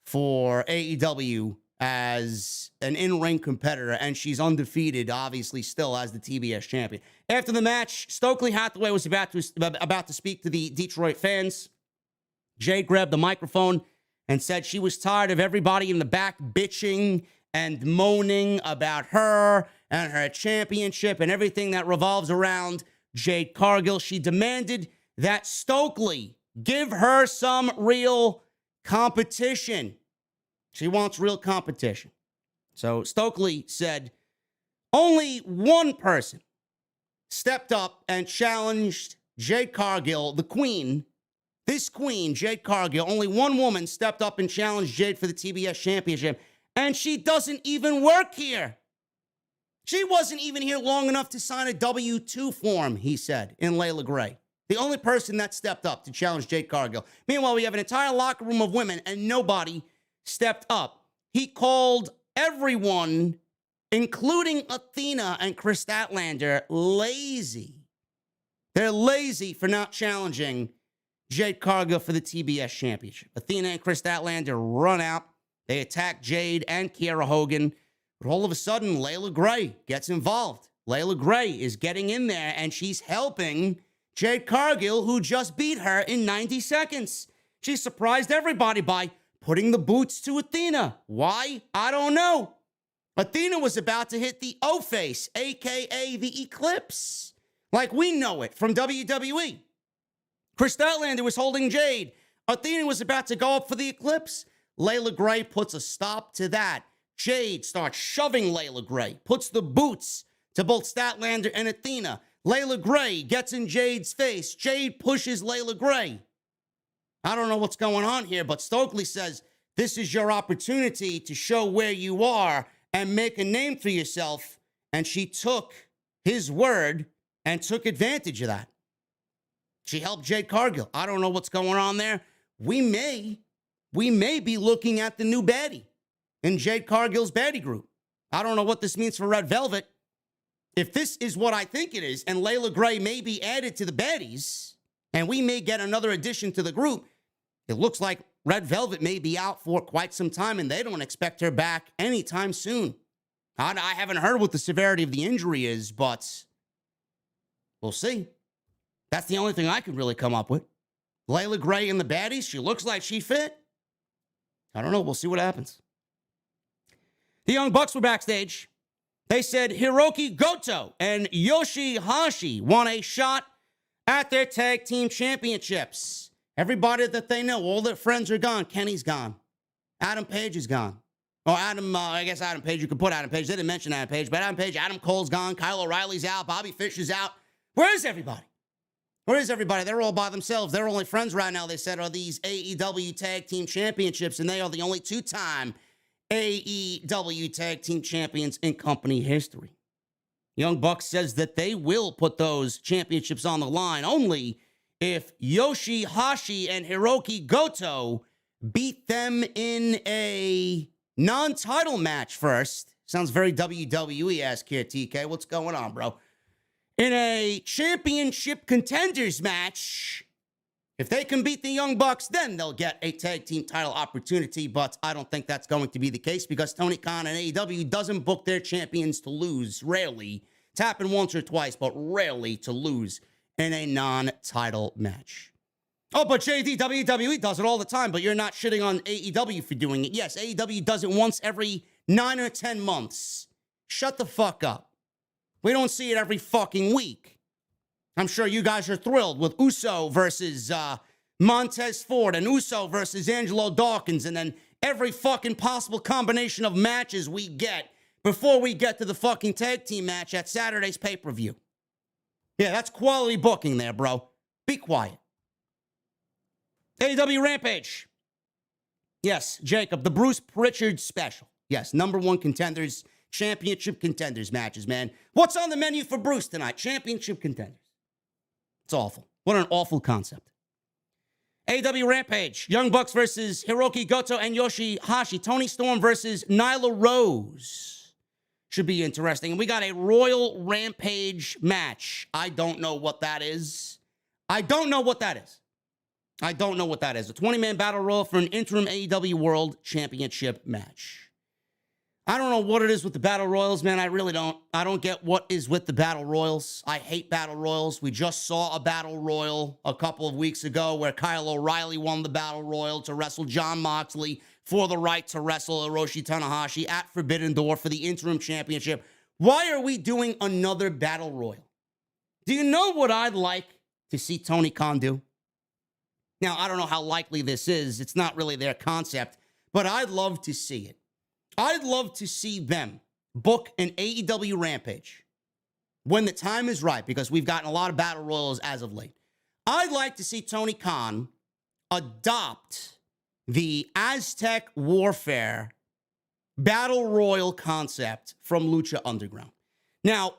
for AEW as an in-ring competitor, and she's undefeated, obviously, still as the TBS champion. After the match, Stokely Hathaway was about to speak to the Detroit fans. Jade grabbed the microphone and said she was tired of everybody in the back bitching and moaning about her and her championship and everything that revolves around Jade Cargill. She demanded that Stokely give her some real competition. She wants real competition. So Stokely said Only one person stepped up and challenged Jade Cargill, the queen. This queen, Jade Cargill, only one woman stepped up and challenged Jade for the TBS championship. And she doesn't even work here. She wasn't even here long enough to sign a W-2 form, he said, in Layla Gray. The only person that stepped up to challenge Jade Cargill. Meanwhile, we have an entire locker room of women and nobody stepped up. He called everyone, including Athena and Chris Statlander, lazy. They're lazy for not challenging Jade Cargill for the TBS championship. Athena and Chris Statlander run out. They attack Jade and Kiera Hogan. But all of a sudden, Layla Gray gets involved. Layla Gray is getting in there, and she's helping Jade Cargill, who just beat her in 90 seconds. She surprised everybody by putting the boots to Athena. Why? I don't know. Athena was about to hit the O-face, a.k.a. the Eclipse, like we know it from WWE. Chris Statlander was holding Jade. Athena was about to go up for the Eclipse. Layla Gray puts a stop to that. Jade starts shoving Layla Gray, puts the boots to both Statlander and Athena. Layla Gray gets in Jade's face. Jade pushes Layla Gray. I don't know what's going on here, but Stokely says, this is your opportunity to show where you are and make a name for yourself. And she took his word and took advantage of that. She helped Jade Cargill. I don't know what's going on there. We may be looking at the new baddie in Jade Cargill's baddie group. I don't know what this means for Red Velvet. If this is what I think it is, and Layla Gray may be added to the baddies, and we may get another addition to the group, it looks like Red Velvet may be out for quite some time, and they don't expect her back anytime soon. I haven't heard what the severity of the injury is, but we'll see. That's the only thing I could really come up with. Layla Gray in the baddies, she looks like she fit. I don't know. We'll see what happens. The Young Bucks were backstage. They said Hiroki Goto and Yoshihashi won a shot at their tag team championships. Everybody that they know, all their friends are gone. Kenny's gone. Adam Page is gone. Or I guess Adam Page, you could put Adam Page. They didn't mention Adam Page, but Adam Page, Adam Cole's gone. Kyle O'Reilly's out. Bobby Fish is out. Where is everybody? Where is everybody? They're all by themselves. Their only friends right now, they said, are these AEW Tag Team Championships, and they are the only two-time AEW Tag Team Champions in company history. Young Bucks says that they will put those championships on the line only if Yoshihashi and Hiroki Goto beat them in a non-title match first. Sounds very WWE-esque here, TK. What's going on, bro? In a championship contenders match, if they can beat the Young Bucks, then they'll get a tag team title opportunity, but I don't think that's going to be the case because Tony Khan and AEW doesn't book their champions to lose, rarely. It's happened once or twice, but rarely to lose in a non-title match. Oh, but JD, WWE does it all the time, but you're not shitting on AEW for doing it. Yes, AEW does it once every 9 or 10 months. Shut the fuck up. We don't see it every fucking week. I'm sure you guys are thrilled with Uso versus Montez Ford and Uso versus Angelo Dawkins and then every fucking possible combination of matches we get before we get to the fucking tag team match at Saturday's pay-per-view. Yeah, that's quality booking there, bro. Be quiet. AEW Rampage. Yes, Jacob, the Bruce Pritchard special. Yes, #1 contenders. Championship contenders matches, man. What's on the menu for Bruce tonight? Championship contenders. It's awful. What an awful concept. AEW Rampage. Young Bucks versus Hiroki Goto and Yoshihashi. Tony Storm versus Nyla Rose. Should be interesting. And we got a Royal Rampage match. I don't know what that is. A 20-man battle royal for an interim AEW World Championship match. I don't know what it is with the Battle Royals, man. I really don't. I don't get what is with the Battle Royals. I hate Battle Royals. We just saw a Battle Royal a couple of weeks ago where Kyle O'Reilly won the Battle Royal to wrestle Jon Moxley for the right to wrestle Hiroshi Tanahashi at Forbidden Door for the interim championship. Why are we doing another Battle Royal? Do you know what I'd like to see Tony Khan do? Now, I don't know how likely this is. It's not really their concept, but I'd love to see it. I'd love to see them book an AEW Rampage when the time is right, because we've gotten a lot of battle royals as of late. I'd like to see Tony Khan adopt the Aztec Warfare battle royal concept from Lucha Underground. Now,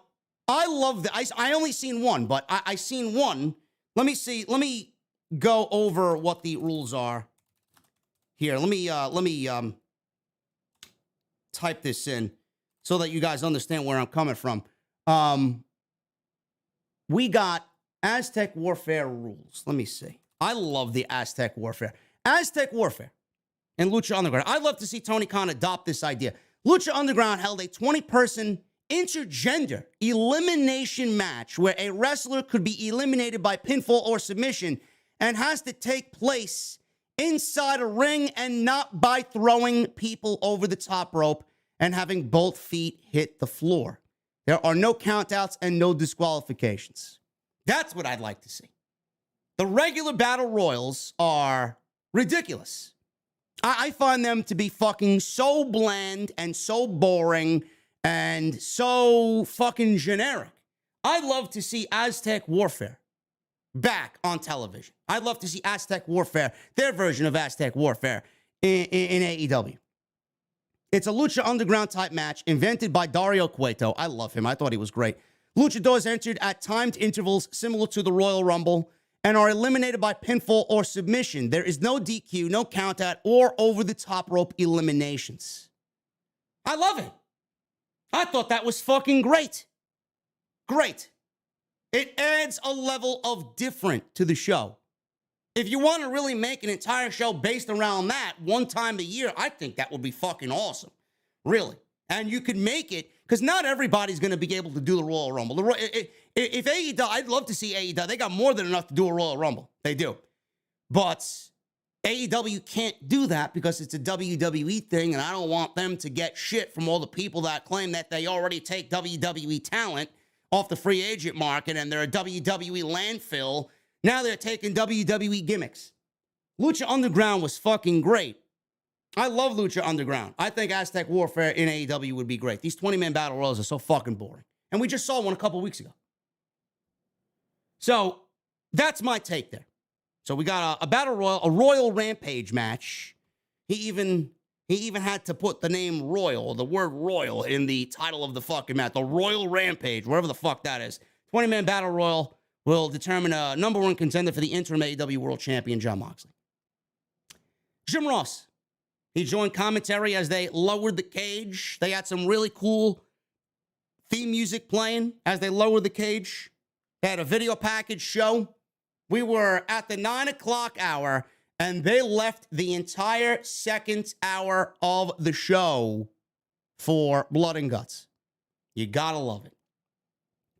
I love that. I only seen one, but I seen one. Let me see. Let me go over what the rules are here. Let me type this in so that you guys understand where I'm coming from. We got Aztec Warfare rules. Let me see. I love the Aztec Warfare. Aztec Warfare and Lucha Underground. I'd love to see Tony Khan adopt this idea. Lucha Underground held a 20-person intergender elimination match where a wrestler could be eliminated by pinfall or submission and has to take place inside a ring and not by throwing people over the top rope and having both feet hit the floor. There are no countouts and no disqualifications. That's what I'd like to see. The regular battle royals are ridiculous. I find them to be fucking so bland and so boring and so fucking generic. I'd love to see Aztec Warfare back on television. I'd love to see Aztec Warfare, their version of Aztec Warfare in AEW. It's a Lucha Underground type match invented by Dario Cueto. I love him. I thought he was great. Luchadors entered at timed intervals similar to the Royal Rumble and are eliminated by pinfall or submission. There is no DQ, no countout, or over-the-top rope eliminations. I love it. I thought that was fucking great. Great. It adds a level of different to the show. If you want to really make an entire show based around that one time a year, I think that would be fucking awesome. Really. And you could make it, because not everybody's going to be able to do the Royal Rumble. If AEW, I'd love to see AEW. They got more than enough to do a Royal Rumble. They do. But AEW can't do that because it's a WWE thing, and I don't want them to get shit from all the people that claim that they already take WWE talent off the free agent market and they're a WWE landfill. Now they're taking WWE gimmicks. Lucha Underground was fucking great. I love Lucha Underground. I think Aztec Warfare in AEW would be great. These 20-man battle royals are so fucking boring. And we just saw one a couple weeks ago. So that's my take there. So we got a battle royal, a Royal Rampage match. He even had to put the name Royal, the word Royal, in the title of the fucking match. The Royal Rampage, whatever the fuck that is. 20-man battle royal will determine a number one contender for the interim AEW World Champion, Jon Moxley. Jim Ross. He joined commentary as they lowered the cage. They had some really cool theme music playing as they lowered the cage. They had a video package show. We were at the 9 o'clock hour, and they left the entire second hour of the show for Blood and Guts. You gotta love it.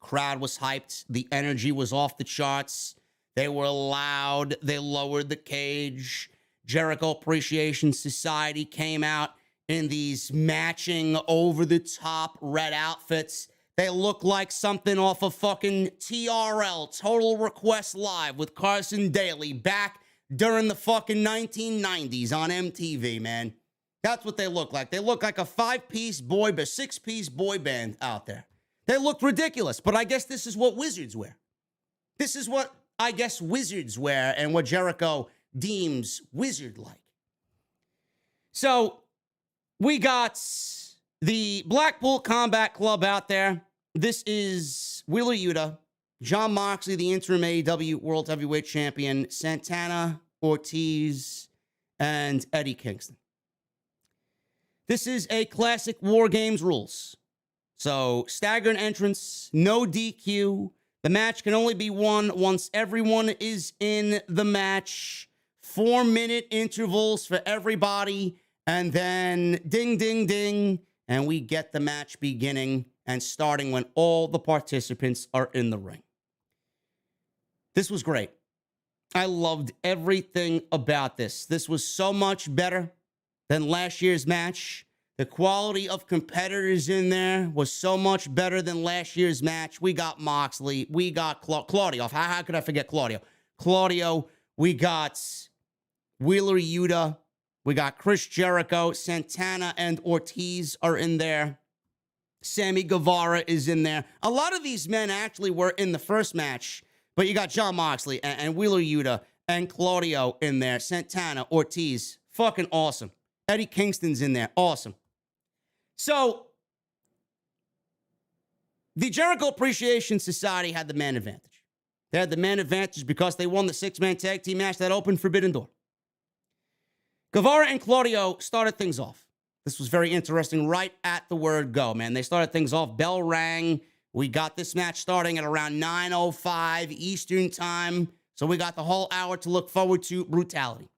Crowd was hyped. The energy was off the charts. They were loud. They lowered the cage. Jericho Appreciation Society came out in these matching over-the-top red outfits. They look like something off of fucking TRL, Total Request Live, with Carson Daly back during the fucking 1990s on MTV, man. That's what they look like. They look like a six-piece boy band out there. They looked ridiculous, but I guess this is what wizards wear. This is what I guess wizards wear and what Jericho deems wizard-like. So we got the Blackpool Combat Club out there. This is Wheeler Yuta, Jon Moxley, the interim AEW World Heavyweight Champion, Santana, Ortiz, and Eddie Kingston. This is a classic War Games rules. So staggered entrance, no DQ. The match can only be won once everyone is in the match. 4-minute intervals for everybody. And then ding, ding, ding. And we get the match beginning and starting when all the participants are in the ring. This was great. I loved everything about this. This was so much better than last year's match. The quality of competitors in there was so much better than last year's match. We got Moxley. We got Claudio. How could I forget Claudio? Claudio. We got Wheeler Yuta. We got Chris Jericho. Santana and Ortiz are in there. Sammy Guevara is in there. A lot of these men actually were in the first match, but you got Jon Moxley and Wheeler Yuta and Claudio in there. Santana, Ortiz, fucking awesome. Eddie Kingston's in there, awesome. So, the Jericho Appreciation Society had the man advantage. They had the man advantage because they won the six-man tag team match that opened Forbidden Door. Guevara and Claudio started things off. This was very interesting right at the word go, man. They started things off. Bell rang. We got this match starting at around 9:05 Eastern time. So we got the whole hour to look forward to. Brutality.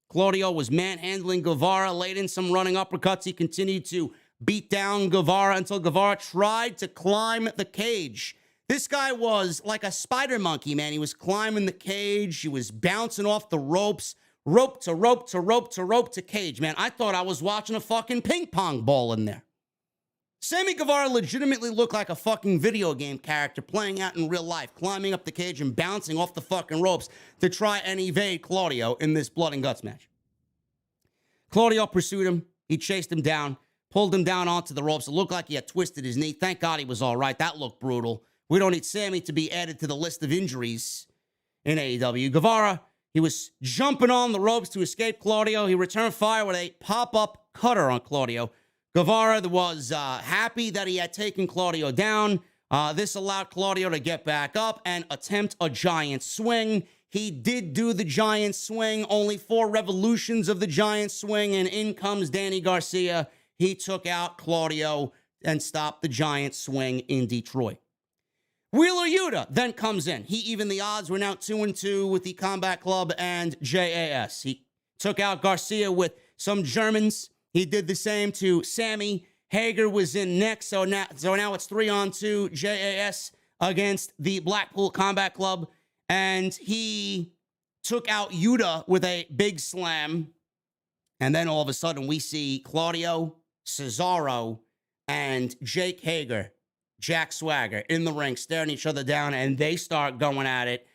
Claudio was manhandling Guevara, laid in some running uppercuts. He continued to beat down Guevara until Guevara tried to climb the cage. This guy was like a spider monkey, man. He was climbing the cage. He was bouncing off the ropes. Rope to rope to rope to rope to cage, man. I thought I was watching a fucking ping pong ball in there. Sammy Guevara legitimately looked like a fucking video game character playing out in real life, climbing up the cage and bouncing off the fucking ropes to try and evade Claudio in this blood and guts match. Claudio pursued him. He chased him down, pulled him down onto the ropes. It looked like he had twisted his knee. Thank God he was all right. That looked brutal. We don't need Sammy to be added to the list of injuries in AEW. Guevara, he was jumping on the ropes to escape Claudio. He returned fire with a pop-up cutter on Claudio. Guevara was happy that he had taken Claudio down. This allowed Claudio to get back up and attempt a giant swing. He did do the giant swing, only 4 revolutions of the giant swing, and in comes Danny Garcia. He took out Claudio and stopped the giant swing in Detroit. Wheeler Yuta then comes in. He evened the odds. We're now 2-2 with the Combat Club and JAS. He took out Garcia with some Germans. He did the same to Sammy. Hager was in next, so now it's 3-on-2. JAS against the Blackpool Combat Club, and he took out Yuta with a big slam. And then all of a sudden, we see Claudio, Cesaro, and Jake Hager, Jack Swagger, in the ring, staring each other down, and they start going at it.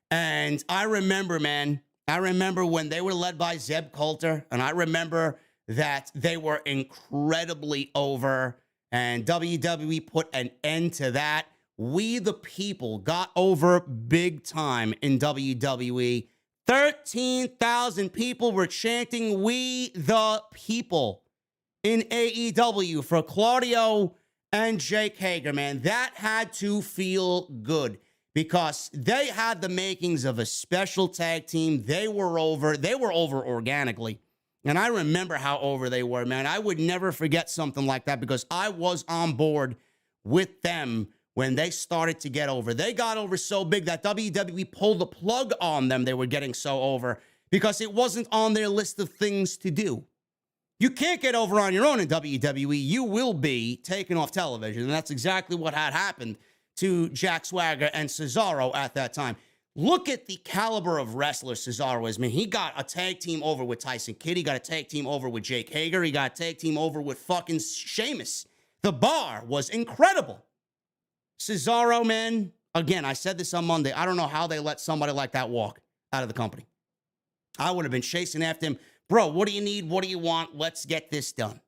And I remember, man, when they were led by Zeb Coulter, and I remember that they were incredibly over, and WWE put an end to that. We, the people, got over big time in WWE. 13,000 people were chanting "We the People" in AEW for Claudio and Jake Hager, man. That had to feel good because they had the makings of a special tag team. They were over organically. And I remember how over they were, man. I would never forget something like that because I was on board with them when they started to get over. They got over so big that WWE pulled the plug on them. They were getting so over because it wasn't on their list of things to do. You can't get over on your own in WWE. You will be taken off television. And that's exactly what had happened to Jack Swagger and Cesaro at that time. Look at the caliber of wrestler Cesaro is. Man, he got a tag team over with Tyson Kidd. He got a tag team over with Jake Hager. He got a tag team over with fucking Sheamus. The bar was incredible. Cesaro, man, again, I said this on Monday. I don't know how they let somebody like that walk out of the company. I would have been chasing after him. Bro, what do you need? What do you want? Let's get this done.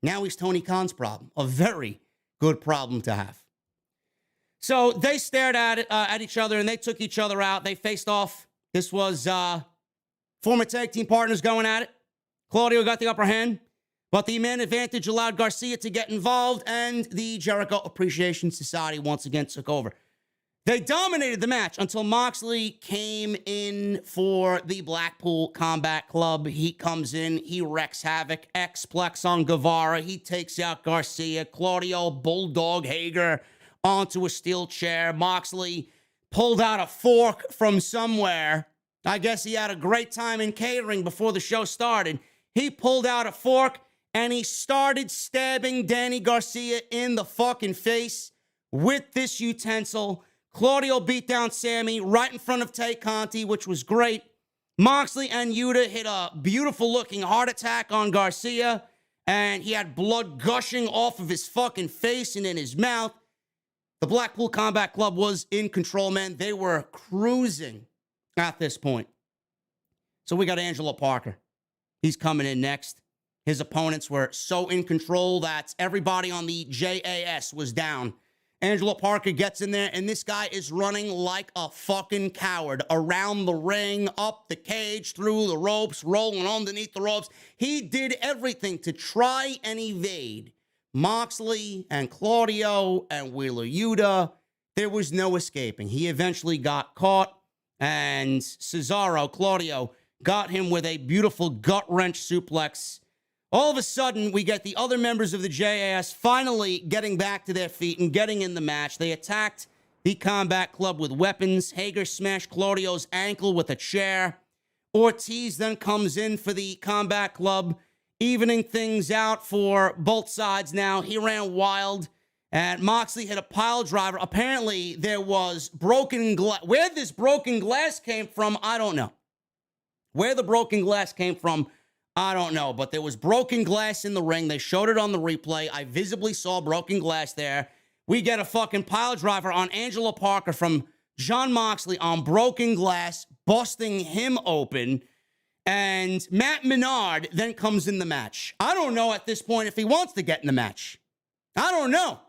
Now he's Tony Khan's problem. A very good problem to have. So they stared at each other and they took each other out. They faced off. This was former tag team partners going at it. Claudio got the upper hand, but the man advantage allowed Garcia to get involved, and the Jericho Appreciation Society once again took over. They dominated the match until Moxley came in for the Blackpool Combat Club. He comes in, he wreaks havoc, X-Plex on Guevara. He takes out Garcia, Claudio, Bulldog Hager onto a steel chair. Moxley pulled out a fork from somewhere. I guess he had a great time in catering before the show started. He pulled out a fork and he started stabbing Danny Garcia in the fucking face with this utensil. Claudio beat down Sammy right in front of Tay Conti, which was great. Moxley and Yuta hit a beautiful-looking heart attack on Garcia, and he had blood gushing off of his fucking face and in his mouth. The Blackpool Combat Club was in control, man. They were cruising at this point. So we got Angelo Parker. He's coming in next. His opponents were so in control that everybody on the JAS was down. Angelo Parker gets in there, and this guy is running like a fucking coward around the ring, up the cage, through the ropes, rolling underneath the ropes. He did everything to try and evade Moxley and Claudio and Wheeler Yuta. There was no escaping. He eventually got caught, and Claudio, got him with a beautiful gut-wrench suplex. All of a sudden, we get the other members of the JAS finally getting back to their feet and getting in the match. They attacked the Combat Club with weapons. Hager smashed Claudio's ankle with a chair. Ortiz then comes in for the Combat Club, evening things out for both sides now. He ran wild, and Moxley hit a pile driver. Apparently, there was broken glass. Where this broken glass came from, I don't know. Where the broken glass came from, I don't know, but there was broken glass in the ring. They showed it on the replay. I visibly saw broken glass there. We get a fucking pile driver on Angelo Parker from Jon Moxley on broken glass, busting him open. And Matt Menard then comes in the match. I don't know at this point if he wants to get in the match. I don't know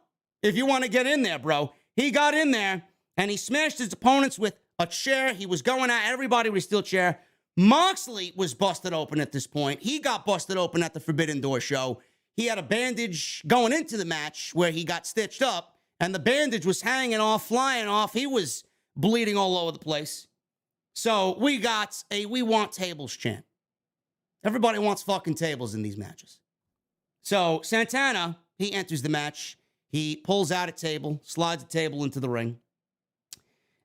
if you want to get in there, bro. He got in there, and he smashed his opponents with a chair. He was going at everybody with a steel chair. Moxley was busted open at this point. He got busted open at the Forbidden Door show. He had a bandage going into the match where he got stitched up, and the bandage was hanging off, flying off. He was bleeding all over the place. So we got a "we want tables" chant. Everybody wants fucking tables in these matches. So Santana, he enters the match. He pulls out a table, slides a table into the ring,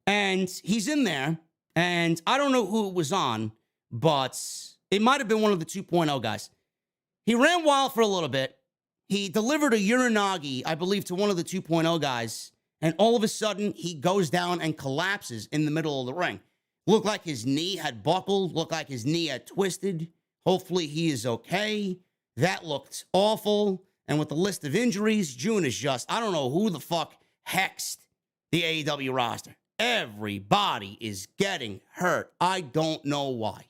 and he's in there, and I don't know who it was on, but it might have been one of the 2.0 guys. He ran wild for a little bit. He delivered a Uranagi, I believe, to one of the 2.0 guys. And all of a sudden, he goes down and collapses in the middle of the ring. Looked like his knee had buckled. Looked like his knee had twisted. Hopefully, he is okay. That looked awful. And with the list of injuries, June is just, I don't know who the fuck hexed the AEW roster. Everybody is getting hurt. I don't know why.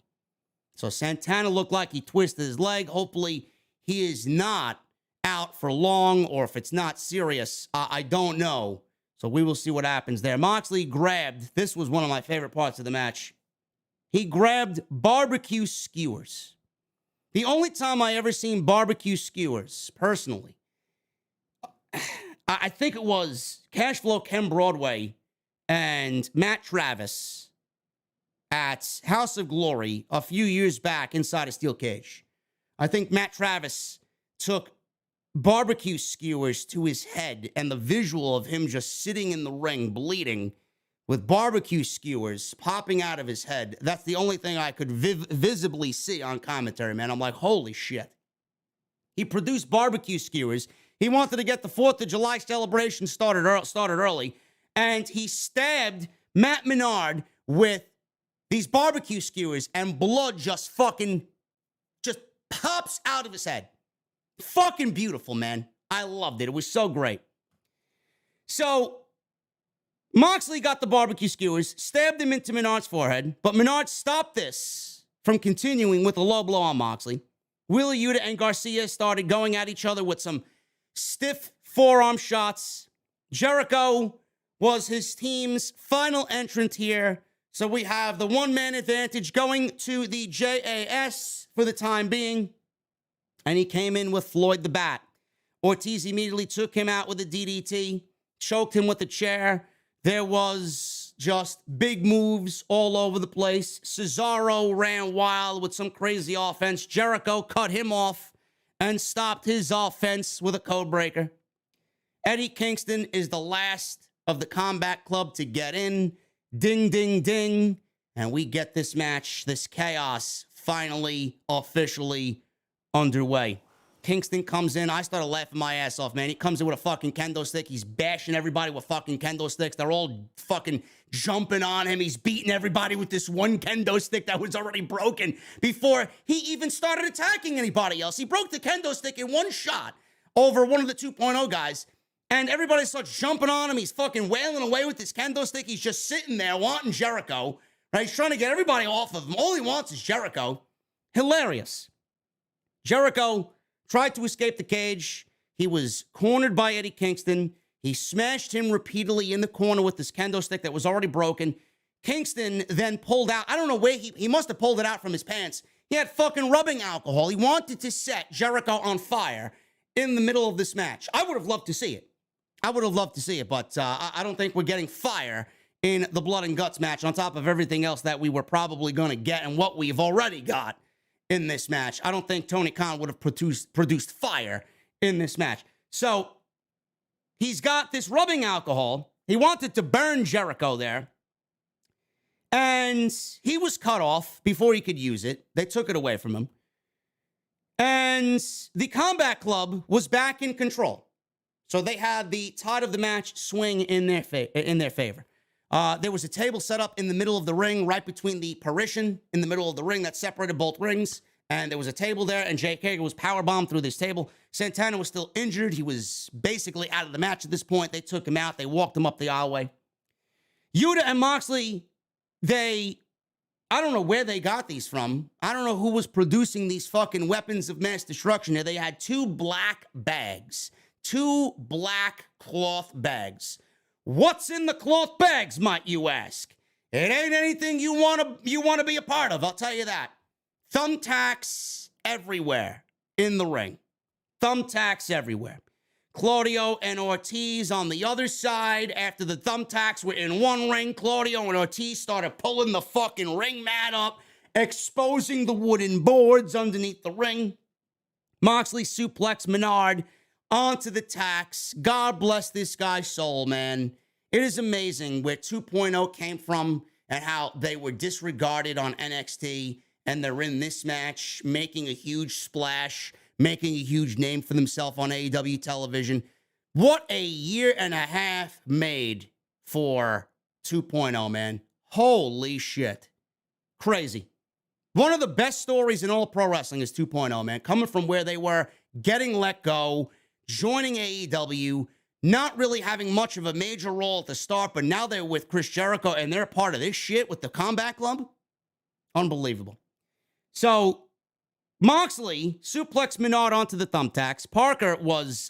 So Santana looked like he twisted his leg. Hopefully, he is not out for long, or if it's not serious, I don't know. So we will see what happens there. Moxley grabbed, this was one of my favorite parts of the match. He grabbed barbecue skewers. The only time I ever seen barbecue skewers, personally, I think it was Cashflow Ken Broadway and Matt Travis at House of Glory a few years back inside a steel cage. I think Matt Travis took barbecue skewers to his head, and the visual of him just sitting in the ring bleeding with barbecue skewers popping out of his head, that's the only thing I could visibly see on commentary, man. I'm like, holy shit. He produced barbecue skewers. He wanted to get the 4th of July celebration started early, and he stabbed Matt Menard with these barbecue skewers, and blood just pops out of his head. Fucking beautiful, man. I loved it. It was so great. So Moxley got the barbecue skewers, stabbed him into Menard's forehead, but Menard stopped this from continuing with a low blow on Moxley. Wheeler Yuta and Garcia started going at each other with some stiff forearm shots. Jericho was his team's final entrant here. So we have the one-man advantage going to the JAS for the time being. And he came in with Floyd the Bat. Ortiz immediately took him out with a DDT, choked him with a chair. There was just big moves all over the place. Cesaro ran wild with some crazy offense. Jericho cut him off and stopped his offense with a code breaker. Eddie Kingston is the last of the Combat Club to get in. Ding, ding, ding. And we get this match, this chaos, finally, officially underway. Kingston comes in. I started laughing my ass off, man. He comes in with a fucking kendo stick. He's bashing everybody with fucking kendo sticks. They're all fucking jumping on him. He's beating everybody with this one kendo stick that was already broken before he even started attacking anybody else. He broke the kendo stick in one shot over one of the 2.0 guys, and everybody starts jumping on him. He's fucking wailing away with this kendo stick. He's just sitting there wanting Jericho, right? He's trying to get everybody off of him. All he wants is Jericho. Hilarious. Jericho tried to escape the cage. He was cornered by Eddie Kingston. He smashed him repeatedly in the corner with this kendo stick that was already broken. Kingston then pulled out, I don't know where he must have pulled it out from his pants. He had fucking rubbing alcohol. He wanted to set Jericho on fire in the middle of this match. I would have loved to see it. But I don't think we're getting fire in the Blood and Guts match on top of everything else that we were probably going to get and what we've already got in this match. I don't think Tony Khan would have produced fire in this match. So he's got this rubbing alcohol. He wanted to burn Jericho there. And he was cut off before he could use it. They took it away from him. And the Combat Club was back in control. So they had the tide of the match swing in their favor. There was a table set up in the middle of the ring, right between the partition in the middle of the ring that separated both rings. And there was a table there, and Jake Hager was powerbombed through this table. Santana was still injured. He was basically out of the match at this point. They took him out. They walked him up the aisleway. Yuta and Moxley, I don't know where they got these from. I don't know who was producing these fucking weapons of mass destruction here. They had two black bags. Two black cloth bags. What's in the cloth bags, might you ask? It ain't anything you want to be a part of, I'll tell you that. Thumbtacks everywhere in the ring. Thumbtacks everywhere. Claudio and Ortiz on the other side. After the thumbtacks were in one ring, Claudio and Ortiz started pulling the fucking ring mat up, exposing the wooden boards underneath the ring. Moxley suplexed Menard onto the tacks. God bless this guy's soul, man. It is amazing where 2.0 came from and how they were disregarded on NXT, and they're in this match making a huge splash, making a huge name for themselves on AEW television. What a year and a half made for 2.0, man. Holy shit. Crazy. One of the best stories in all pro wrestling is 2.0, man. Coming from where they were, getting let go, joining AEW, not really having much of a major role at the start, but now they're with Chris Jericho and they're part of this shit with the Combat Club. Unbelievable. So Moxley suplexed Menard onto the thumbtacks. Parker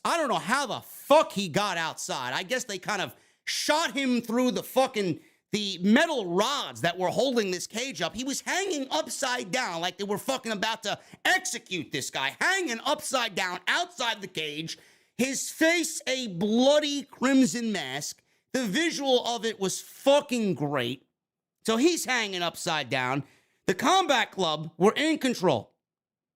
I don't know how the fuck he got outside. I guess they kind of shot him through the metal rods that were holding this cage up. He was hanging upside down like they were fucking about to execute this guy. Hanging upside down outside the cage. His face a bloody crimson mask. The visual of it was fucking great. So he's hanging upside down. The Combat Club were in control.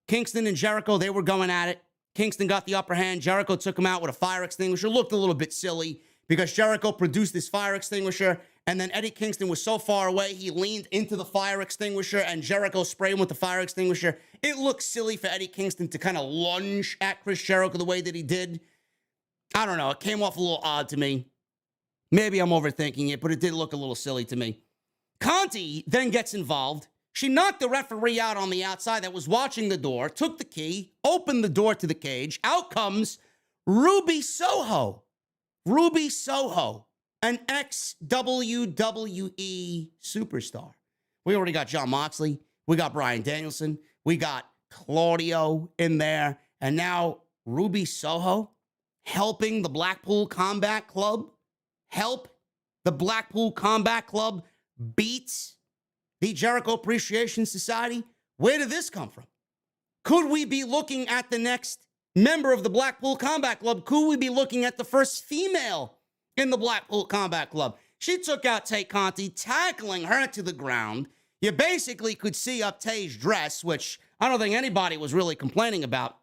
Kingston and Jericho, they were going at it. Kingston got the upper hand. Jericho took him out with a fire extinguisher. Looked a little bit silly because Jericho produced this fire extinguisher, and then Eddie Kingston was so far away, he leaned into the fire extinguisher, and Jericho sprayed him with the fire extinguisher. It looked silly for Eddie Kingston to kind of lunge at Chris Jericho the way that he did. I don't know. It came off a little odd to me. Maybe I'm overthinking it, but it did look a little silly to me. Conti then gets involved. She knocked the referee out on the outside that was watching the door, took the key, opened the door to the cage. Out comes Ruby Soho. Ruby Soho, an ex-WWE superstar. We already got Jon Moxley. We got Bryan Danielson. We got Claudio in there. And now Ruby Soho helping the Blackpool Combat Club. Help the Blackpool Combat Club beat the Jericho Appreciation Society. Where did this come from? Could we be looking at the next member of the Blackpool Combat Club? Could we be looking at the first female in the Blackpool Combat Club? She took out Tay Conti, tackling her to the ground. You basically could see up Tay's dress, which I don't think anybody was really complaining about.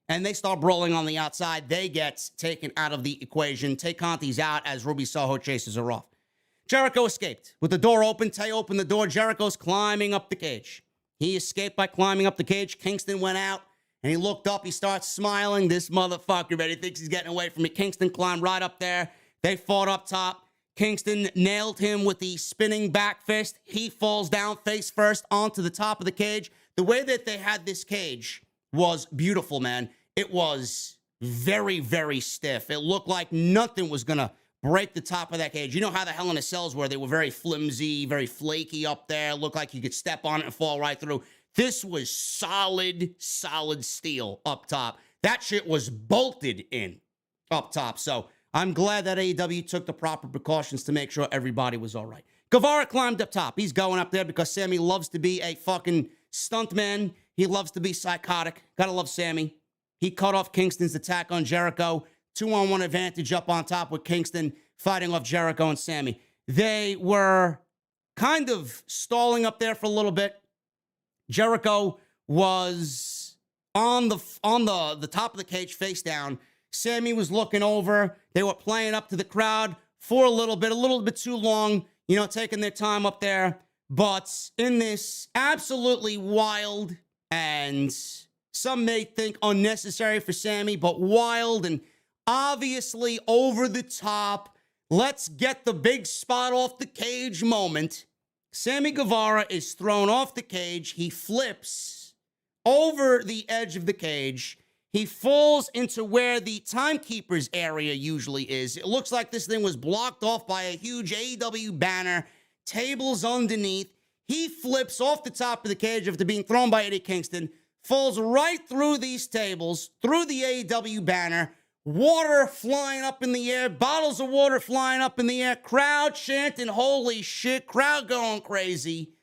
And they start brawling on the outside. They get taken out of the equation. Tay Conti's out as Ruby Soho chases her off. Jericho escaped. With the door open, Tay opened the door. Jericho's climbing up the cage. He escaped by climbing up the cage. Kingston went out, and he looked up. He starts smiling. This motherfucker, man, he thinks he's getting away from me. Kingston climbed right up there. They fought up top. Kingston nailed him with the spinning back fist. He falls down face first onto the top of the cage. The way that they had this cage was beautiful, man. It was very, very stiff. It looked like nothing was going to break the top of that cage. You know how the Hell in a Cells were? They were very flimsy, very flaky up there. Looked like you could step on it and fall right through. This was solid steel up top. That shit was bolted in up top. So I'm glad that AEW took the proper precautions to make sure everybody was all right. Guevara climbed up top. He's going up there because Sammy loves to be a fucking stuntman. He loves to be psychotic. Gotta love Sammy. He cut off Kingston's attack on Jericho. 2-on-1 advantage up on top with Kingston fighting off Jericho and Sammy. They were kind of stalling up there for a little bit. Jericho was on the top of the cage face down. Sammy was looking over. They were playing up to the crowd for a little bit too long, taking their time up there. But in this absolutely wild and some may think unnecessary for Sammy, but wild and obviously over the top, let's get the big spot off the cage moment, Sammy Guevara is thrown off the cage. He flips over the edge of the cage. He falls into where the timekeeper's area usually is. It looks like this thing was blocked off by a huge AEW banner, tables underneath. He flips off the top of the cage after being thrown by Eddie Kingston, falls right through these tables, through the AEW banner, water flying up in the air, bottles of water flying up in the air, crowd chanting, holy shit, crowd going crazy.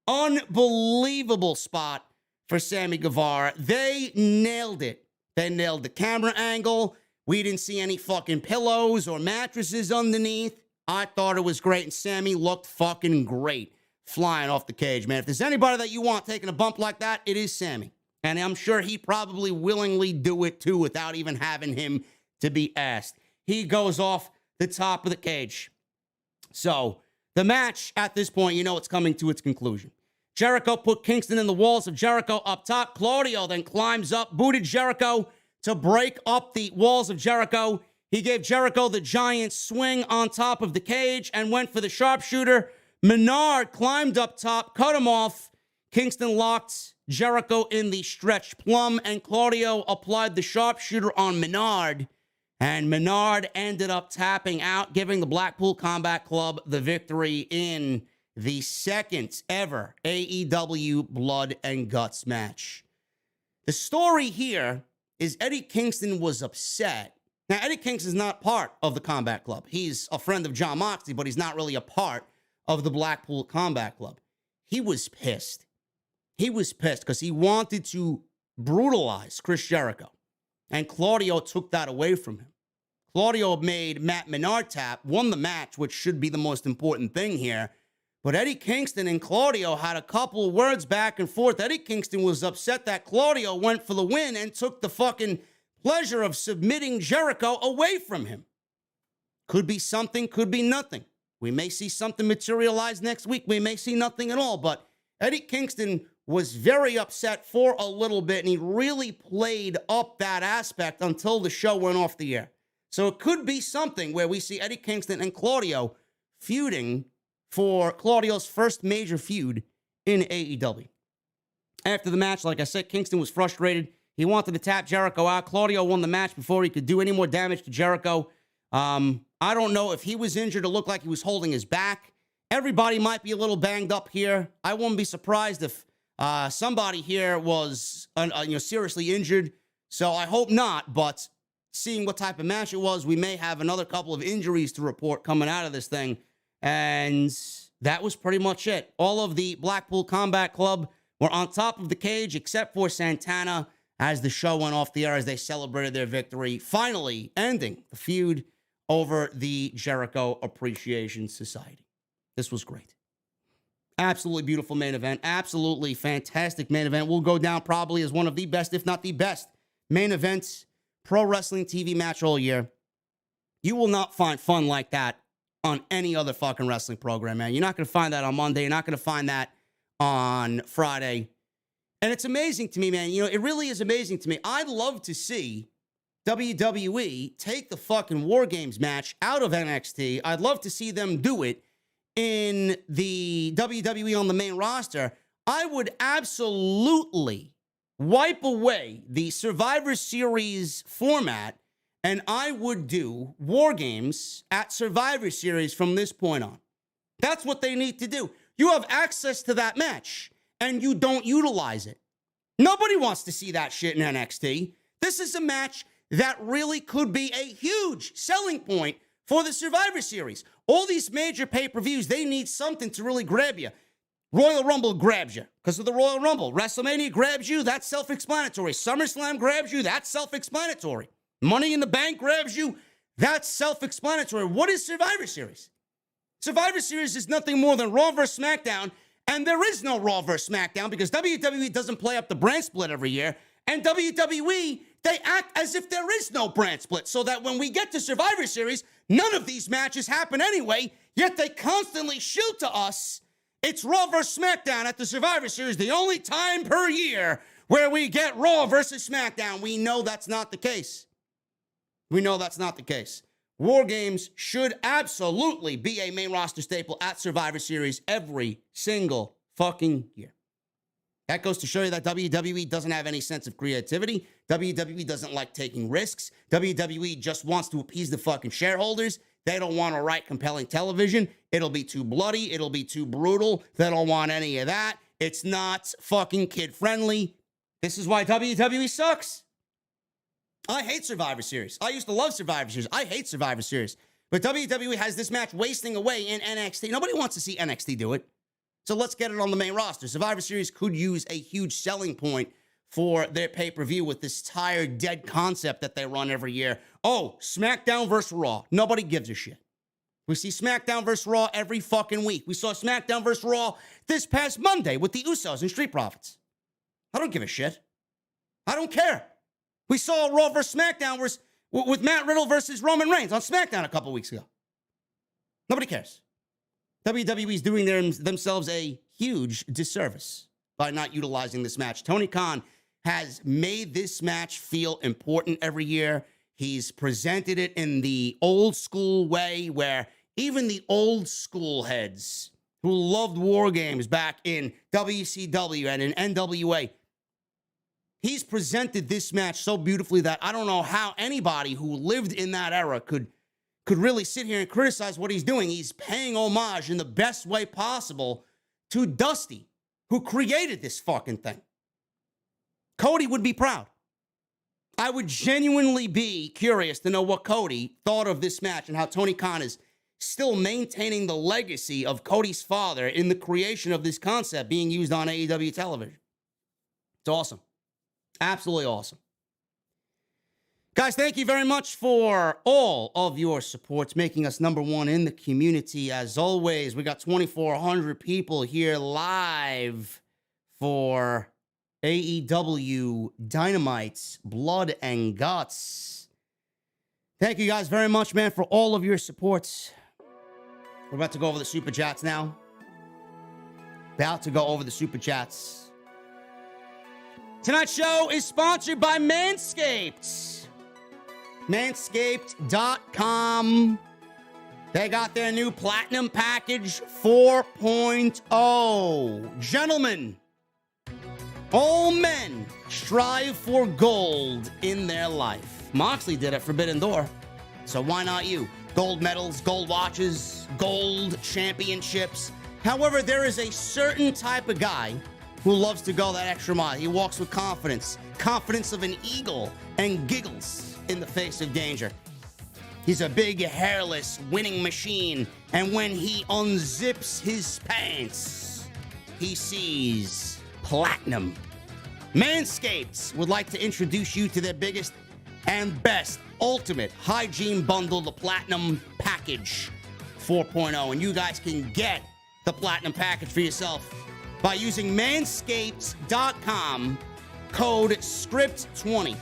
Unbelievable spot for Sammy Guevara. They nailed it. They nailed the camera angle. We didn't see any fucking pillows or mattresses underneath. I thought it was great, and Sammy looked fucking great flying off the cage, man. If there's anybody that you want taking a bump like that, it is Sammy. And I'm sure he probably willingly do it too without even having him to be asked. He goes off the top of the cage. So the match at this point, it's coming to its conclusion. Jericho put Kingston in the walls of Jericho up top. Claudio then climbs up, booted Jericho to break up the walls of Jericho. He gave Jericho the giant swing on top of the cage and went for the sharpshooter. Menard climbed up top, cut him off. Kingston locked Jericho in the stretch plum, and Claudio applied the sharpshooter on Menard. And Menard ended up tapping out, giving the Blackpool Combat Club the victory in the second ever AEW Blood and Guts match. The story here is Eddie Kingston was upset. Now, Eddie Kingston's not part of the Combat Club. He's a friend of Jon Moxley, but he's not really a part of the Blackpool Combat Club. He was pissed. He was pissed because he wanted to brutalize Chris Jericho. And Claudio took that away from him. Claudio made Matt Menard tap, won the match, which should be the most important thing here. But Eddie Kingston and Claudio had a couple of words back and forth. Eddie Kingston was upset that Claudio went for the win and took the fucking pleasure of submitting Jericho away from him. Could be something, could be nothing. We may see something materialize next week. We may see nothing at all. But Eddie Kingston was very upset for a little bit, and he really played up that aspect until the show went off the air. So it could be something where we see Eddie Kingston and Claudio feuding for Claudio's first major feud in AEW. After the match, like I said, Kingston was frustrated. He wanted to tap Jericho out. Claudio won the match before he could do any more damage to Jericho. I don't know if he was injured. It looked like he was holding his back. Everybody might be a little banged up here. I wouldn't be surprised if somebody here was seriously injured. So I hope not, but seeing what type of match it was, we may have another couple of injuries to report coming out of this thing. And that was pretty much it. All of the Blackpool Combat Club were on top of the cage, except for Santana, as the show went off the air, as they celebrated their victory, finally ending the feud over the Jericho Appreciation Society. This was great. Absolutely beautiful main event. Absolutely fantastic main event. Will go down probably as one of the best, if not the best, main events, pro wrestling TV match all year. You will not find fun like that on any other fucking wrestling program, man. You're not going to find that on Monday. You're not going to find that on Friday. And it's amazing to me, man. It really is amazing to me. I'd love to see WWE take the fucking War Games match out of NXT. I'd love to see them do it in the WWE on the main roster. I would absolutely wipe away the Survivor Series format, and I would do War Games at Survivor Series from this point on. That's what they need to do. You have access to that match. and you don't utilize it. Nobody wants to see that shit in NXT. This is a match that really could be a huge selling point for the Survivor Series. All these major pay-per-views, they need something to really grab you. Royal Rumble grabs you because of the Royal Rumble. WrestleMania grabs you, that's self-explanatory. SummerSlam grabs you, that's self-explanatory. Money in the Bank grabs you, that's self-explanatory. What is Survivor Series? Survivor Series is nothing more than Raw vs. SmackDown, and there is no Raw vs. SmackDown because WWE doesn't play up the brand split every year, and WWE, they act as if there is no brand split, so that when we get to Survivor Series, none of these matches happen anyway, yet they constantly shoot to us. It's Raw vs. SmackDown at the Survivor Series, the only time per year where we get Raw versus SmackDown. We know that's not the case. We know that's not the case. War Games should absolutely be a main roster staple at Survivor Series every single fucking year. That goes to show you that WWE doesn't have any sense of creativity. WWE doesn't like taking risks. WWE just wants to appease the fucking shareholders. They don't want to write compelling television. It'll be too bloody. It'll be too brutal. They don't want any of that. It's not fucking kid-friendly. This is why WWE sucks. I hate Survivor Series. I used to love Survivor Series. I hate Survivor Series. But WWE has this match wasting away in NXT. Nobody wants to see NXT do it. So let's get it on the main roster. Survivor Series could use a huge selling point for their pay-per-view with this tired, dead concept that they run every year. Oh, SmackDown versus Raw. Nobody gives a shit. We see SmackDown versus Raw every fucking week. We saw SmackDown versus Raw this past Monday with the Usos and Street Profits. I don't give a shit. I don't care. We saw Raw versus SmackDown with Matt Riddle versus Roman Reigns on SmackDown a couple weeks ago. Nobody cares. WWE is doing themselves a huge disservice by not utilizing this match. Tony Khan has made this match feel important every year. He's presented it in the old school way where even the old school heads who loved War Games back in WCW and in NWA, he's presented this match so beautifully that I don't know how anybody who lived in that era could really sit here and criticize what he's doing. He's paying homage in the best way possible to Dusty, who created this fucking thing. Cody would be proud. I would genuinely be curious to know what Cody thought of this match and how Tony Khan is still maintaining the legacy of Cody's father in the creation of this concept being used on AEW television. It's awesome. Absolutely awesome. Guys, thank you very much for all of your supports, making us number one in the community. As always, we got 2,400 people here live for AEW Dynamite's Blood and Guts. Thank you guys very much, man, for all of your supports. We're about to go over the Super Chats now. Tonight's show is sponsored by Manscaped. Manscaped.com. They got their new Platinum Package 4.0. Gentlemen, all men strive for gold in their life. Moxley did at Forbidden Door, so why not you? Gold medals, gold watches, gold championships. However, there is a certain type of guy who loves to go that extra mile. He walks with confidence of an eagle, and giggles in the face of danger. He's a big, hairless, winning machine, and when he unzips his pants, he sees platinum. Manscaped would like to introduce you to their biggest and best ultimate hygiene bundle, the Platinum Package 4.0. And you guys can get the Platinum Package for yourself by using manscaped.com code SCRIPT20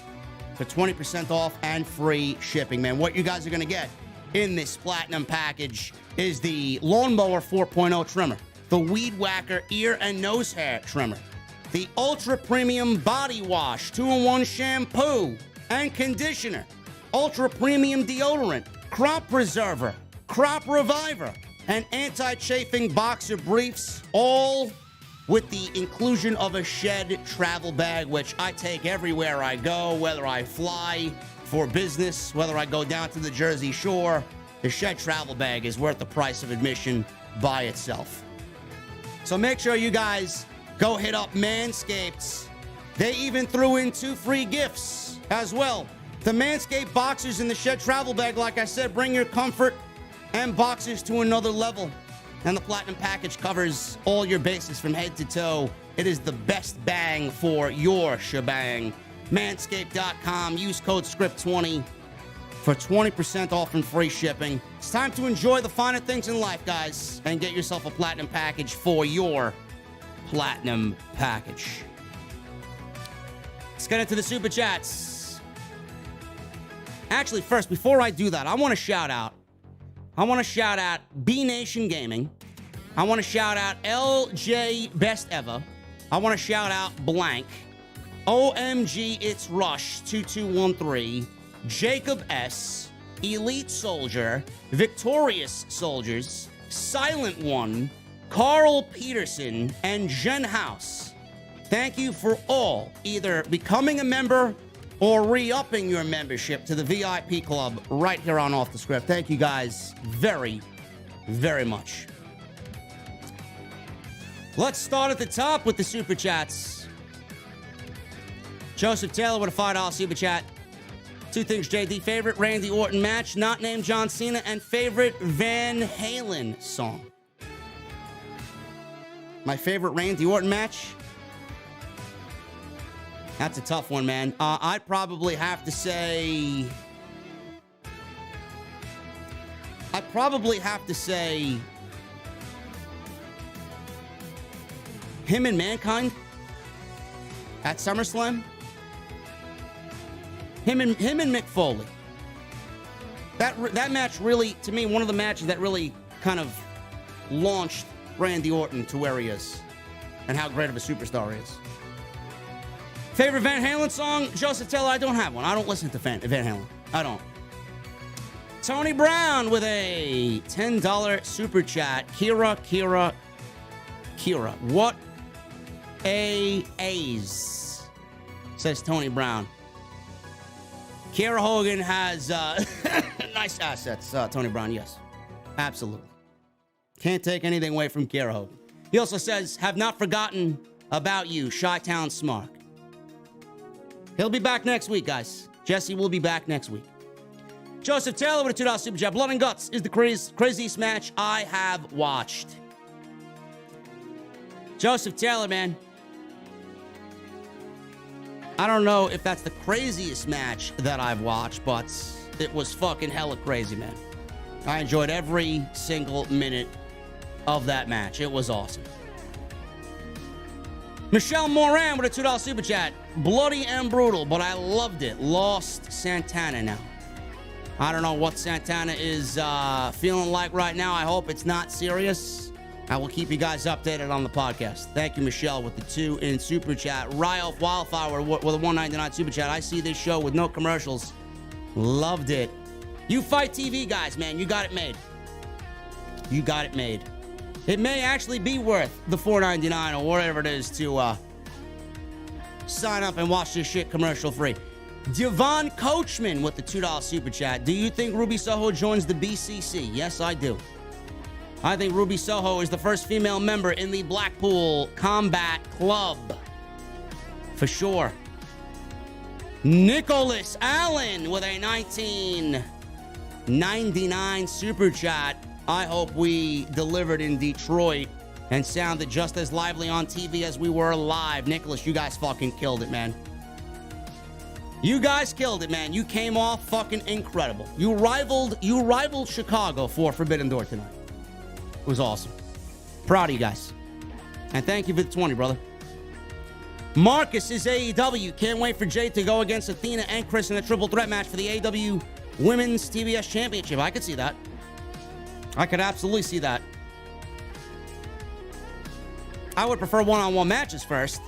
for 20% off and free shipping, man. What you guys are going to get in this Platinum Package is the Lawnmower 4.0 trimmer, the Weed Whacker ear and nose hair trimmer, the Ultra Premium Body Wash 2-in-1 shampoo and conditioner, Ultra Premium deodorant, Crop Preserver, Crop Reviver, and anti-chafing boxer briefs, all with the inclusion of a Shed travel bag, which I take everywhere I go, whether I fly for business, whether I go down to the Jersey Shore. The Shed travel bag is worth the price of admission by itself. So make sure you guys go hit up Manscaped. They even threw in 2 free gifts as well. The Manscaped boxers in the Shed travel bag, like I said, bring your comfort and boxers to another level. And the Platinum package covers all your bases from head to toe. It is the best bang for your shebang. Manscaped.com. Use code SCRIPT20 for 20% off and free shipping. It's time to enjoy the finer things in life, guys, and get yourself a Platinum package for your Platinum package. Let's get into the Super Chats. Actually, first, before I do that, I want to shout out B Nation Gaming. I want to shout out LJ Best Ever. I want to shout out Blank. OMG It's Rush 2213. Jacob S. Elite Soldier. Victorious Soldiers. Silent One. Carl Peterson. And Jen House. Thank you for all either becoming a member or re-upping your membership to the VIP club right here on Off the Script. Thank you guys very, very much. Let's start at the top with the Super Chats. Joseph Taylor with a $5 Super Chat. 2 things, JD. Favorite Randy Orton match, not named John Cena, and favorite Van Halen song. My favorite Randy Orton match? That's a tough one, man. I'd probably have to say... him and Mankind at SummerSlam. Him and Mick Foley. That match really, to me, one of the matches that really kind of launched Randy Orton to where he is and how great of a superstar he is. Favorite Van Halen song? Joseph Taylor, I don't have one. I don't listen to Van Halen. I don't. Tony Brown with a $10 super chat. Kira. What a A's, says Tony Brown. Kira Hogan has nice assets, Tony Brown, yes. Absolutely. Can't take anything away from Kira Hogan. He also says, have not forgotten about you, Chi-Town Smart. He'll be back next week, guys. Jesse will be back next week. Joseph Taylor with a $2 super chat. Blood and Guts is the craziest match I have watched. Joseph Taylor, man. I don't know if that's the craziest match that I've watched, but it was fucking hella crazy, man. I enjoyed every single minute of that match. It was awesome. Michelle Moran with a $2 super chat. Bloody and brutal, but I loved it. Lost Santana now. I don't know what Santana is feeling like right now. I hope it's not serious. I will keep you guys updated on the podcast. Thank you, Michelle, with the 2 in super chat. Ryoff Wildflower with a $1.99 super chat. I see this show with no commercials. Loved it. You Fight TV guys, man. You got it made. You got it made. It may actually be worth the $4.99 or whatever it is to sign up and watch this shit commercial free. Devon Coachman with the $2 super chat. Do you think Ruby Soho joins the BCC? Yes, I do. I think Ruby Soho is the first female member in the Blackpool Combat Club. For sure. Nicholas Allen with a $19.99 super chat. I hope we delivered in Detroit and sounded just as lively on TV as we were live. Nicholas, you guys fucking killed it, man. You guys killed it, man. You came off fucking incredible. You rivaled Chicago for Forbidden Door tonight. It was awesome. Proud of you guys. And thank you for the 20, brother. Marcus is AEW. Can't wait for Jade to go against Athena and Chris in a triple threat match for the AEW Women's TBS Championship. I could see that. I could absolutely see that. I would prefer one-on-one matches first.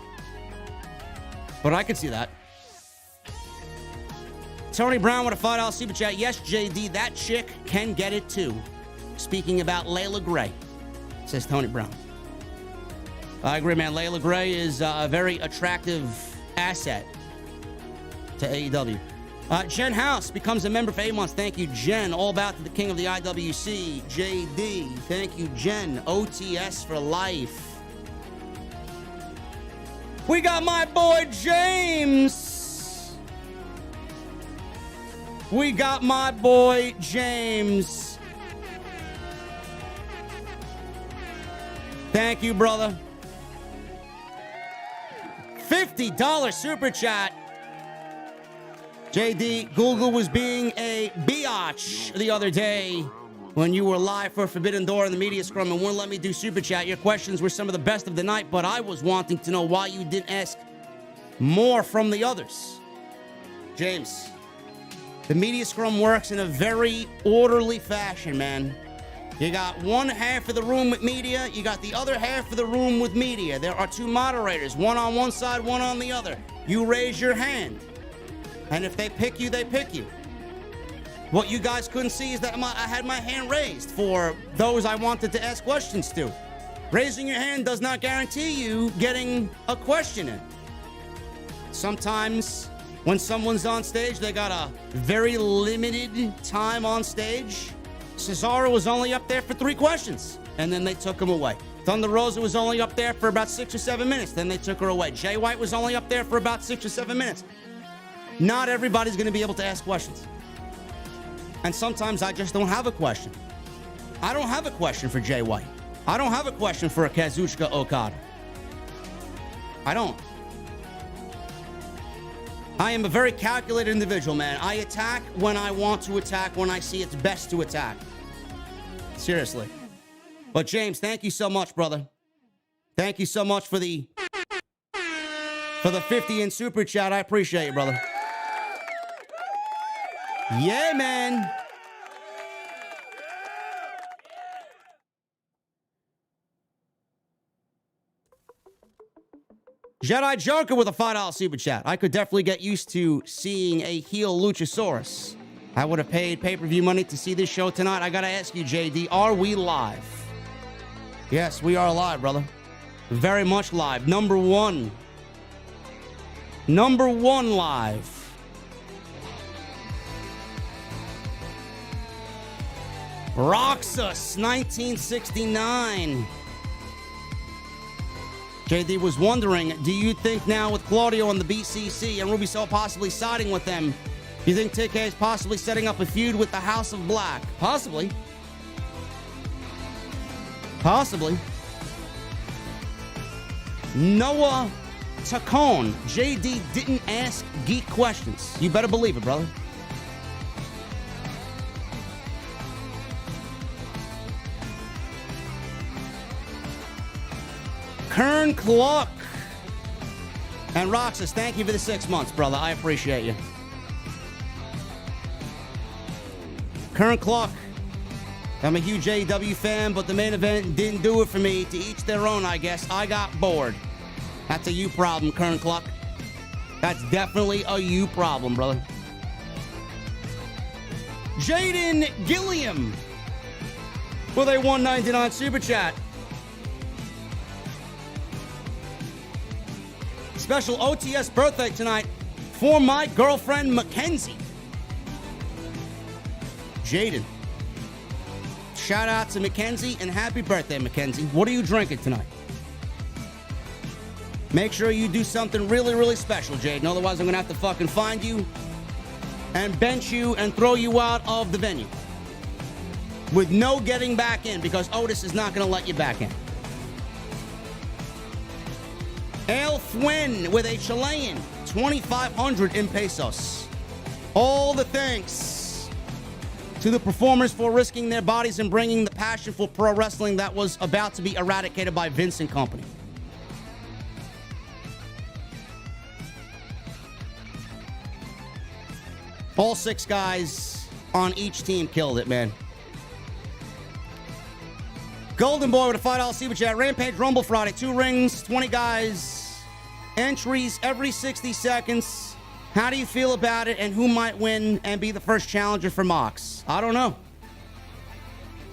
But I could see that. Tony Brown with a $5 super chat. Yes, JD, that chick can get it too. Speaking about Layla Gray, says Tony Brown. I agree, man. Layla Gray is a very attractive asset to AEW. Jen House becomes a member for 8 months. Thank you, Jen. All about to the king of the IWC, JD. Thank you, Jen. OTS for life. We got my boy James. We got my boy James. Thank you, brother. $50 super chat. JD, Google was being a biatch the other day when you were live for Forbidden Door in the media scrum and wouldn't let me do super chat. Your questions were some of the best of the night, but I was wanting to know why you didn't ask more from the others. James, the media scrum works in a very orderly fashion, man. You got one half of the room with media, you got the other half of the room with media. There are two moderators, one on one side, one on the other. You raise your hand, and if they pick you, they pick you. What you guys couldn't see is that I had my hand raised for those I wanted to ask questions to. Raising your hand does not guarantee you getting a question in. Sometimes when someone's on stage, they got a very limited time on stage. Cesaro was only up there for 3 questions, and then they took him away. Thunder Rosa was only up there for about 6 or 7 minutes, then they took her away. Jay White was only up there for about 6 or 7 minutes. Not everybody's going to be able to ask questions. And sometimes I just don't have a question. I don't have a question for Jay White. I don't have a question for a Kazuchika Okada. I don't. I am a very calculated individual, man. I attack when I want to attack, when I see it's best to attack. Seriously. But James, thank you so much, brother. Thank you so much for the 50 in super chat. I appreciate you, brother. Yeah, man. Jedi Joker with a $5 super chat. I could definitely get used to seeing a heel Luchasaurus. I would have paid pay-per-view money to see this show tonight. I gotta ask you, JD, are we live? Yes, we are live, brother. Very much live. Number one live. Roxas, 1969. JD was wondering, do you think now with Claudio on the BCC and Ruby Soho possibly siding with them, do you think TK is possibly setting up a feud with the House of Black? Possibly. Possibly. Noah Tacone. JD didn't ask geek questions. You better believe it, brother. Kern Clark. And Roxas, thank you for the 6 months, brother. I appreciate you. Kern Clark. I'm a huge AEW fan, but the main event didn't do it for me. To each their own, I guess. I got bored. That's a you problem, Kern Clark. That's definitely a you problem, brother. Jaden Gilliam with a $1.99 super chat. Special OTS birthday tonight for my girlfriend, Mackenzie. Jaden. Shout out to Mackenzie and happy birthday, Mackenzie. What are you drinking tonight? Make sure you do something really, really special, Jaden. Otherwise, I'm going to have to fucking find you and bench you and throw you out of the venue. With no getting back in because Otis is not going to let you back in. El Thwin with a Chilean 2,500 in pesos. All the thanks to the performers for risking their bodies and bringing the passion for pro wrestling that was about to be eradicated by Vince and company. All 6 guys on each team killed it, man. Golden Boy with a $5 super chat. Rampage Rumble Friday. 2 rings, 20 guys. Entries every 60 seconds. How do you feel about it, and who might win and be the first challenger for Mox? I don't know.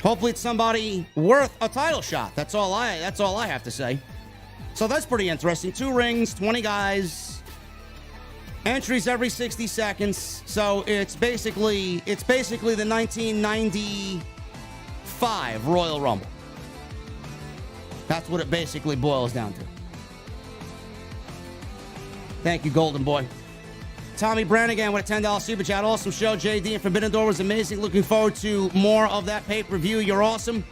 Hopefully it's somebody worth a title shot. That's all I have to say. So that's pretty interesting. 2 rings, 20 guys. Entries every 60 seconds. So it's basically the 1995 Royal Rumble. That's what it basically boils down to. Thank you, Golden Boy. Tommy Brannigan with a $10 super chat. Awesome show, JD, and Forbidden Door was amazing. Looking forward to more of that pay-per-view. You're awesome.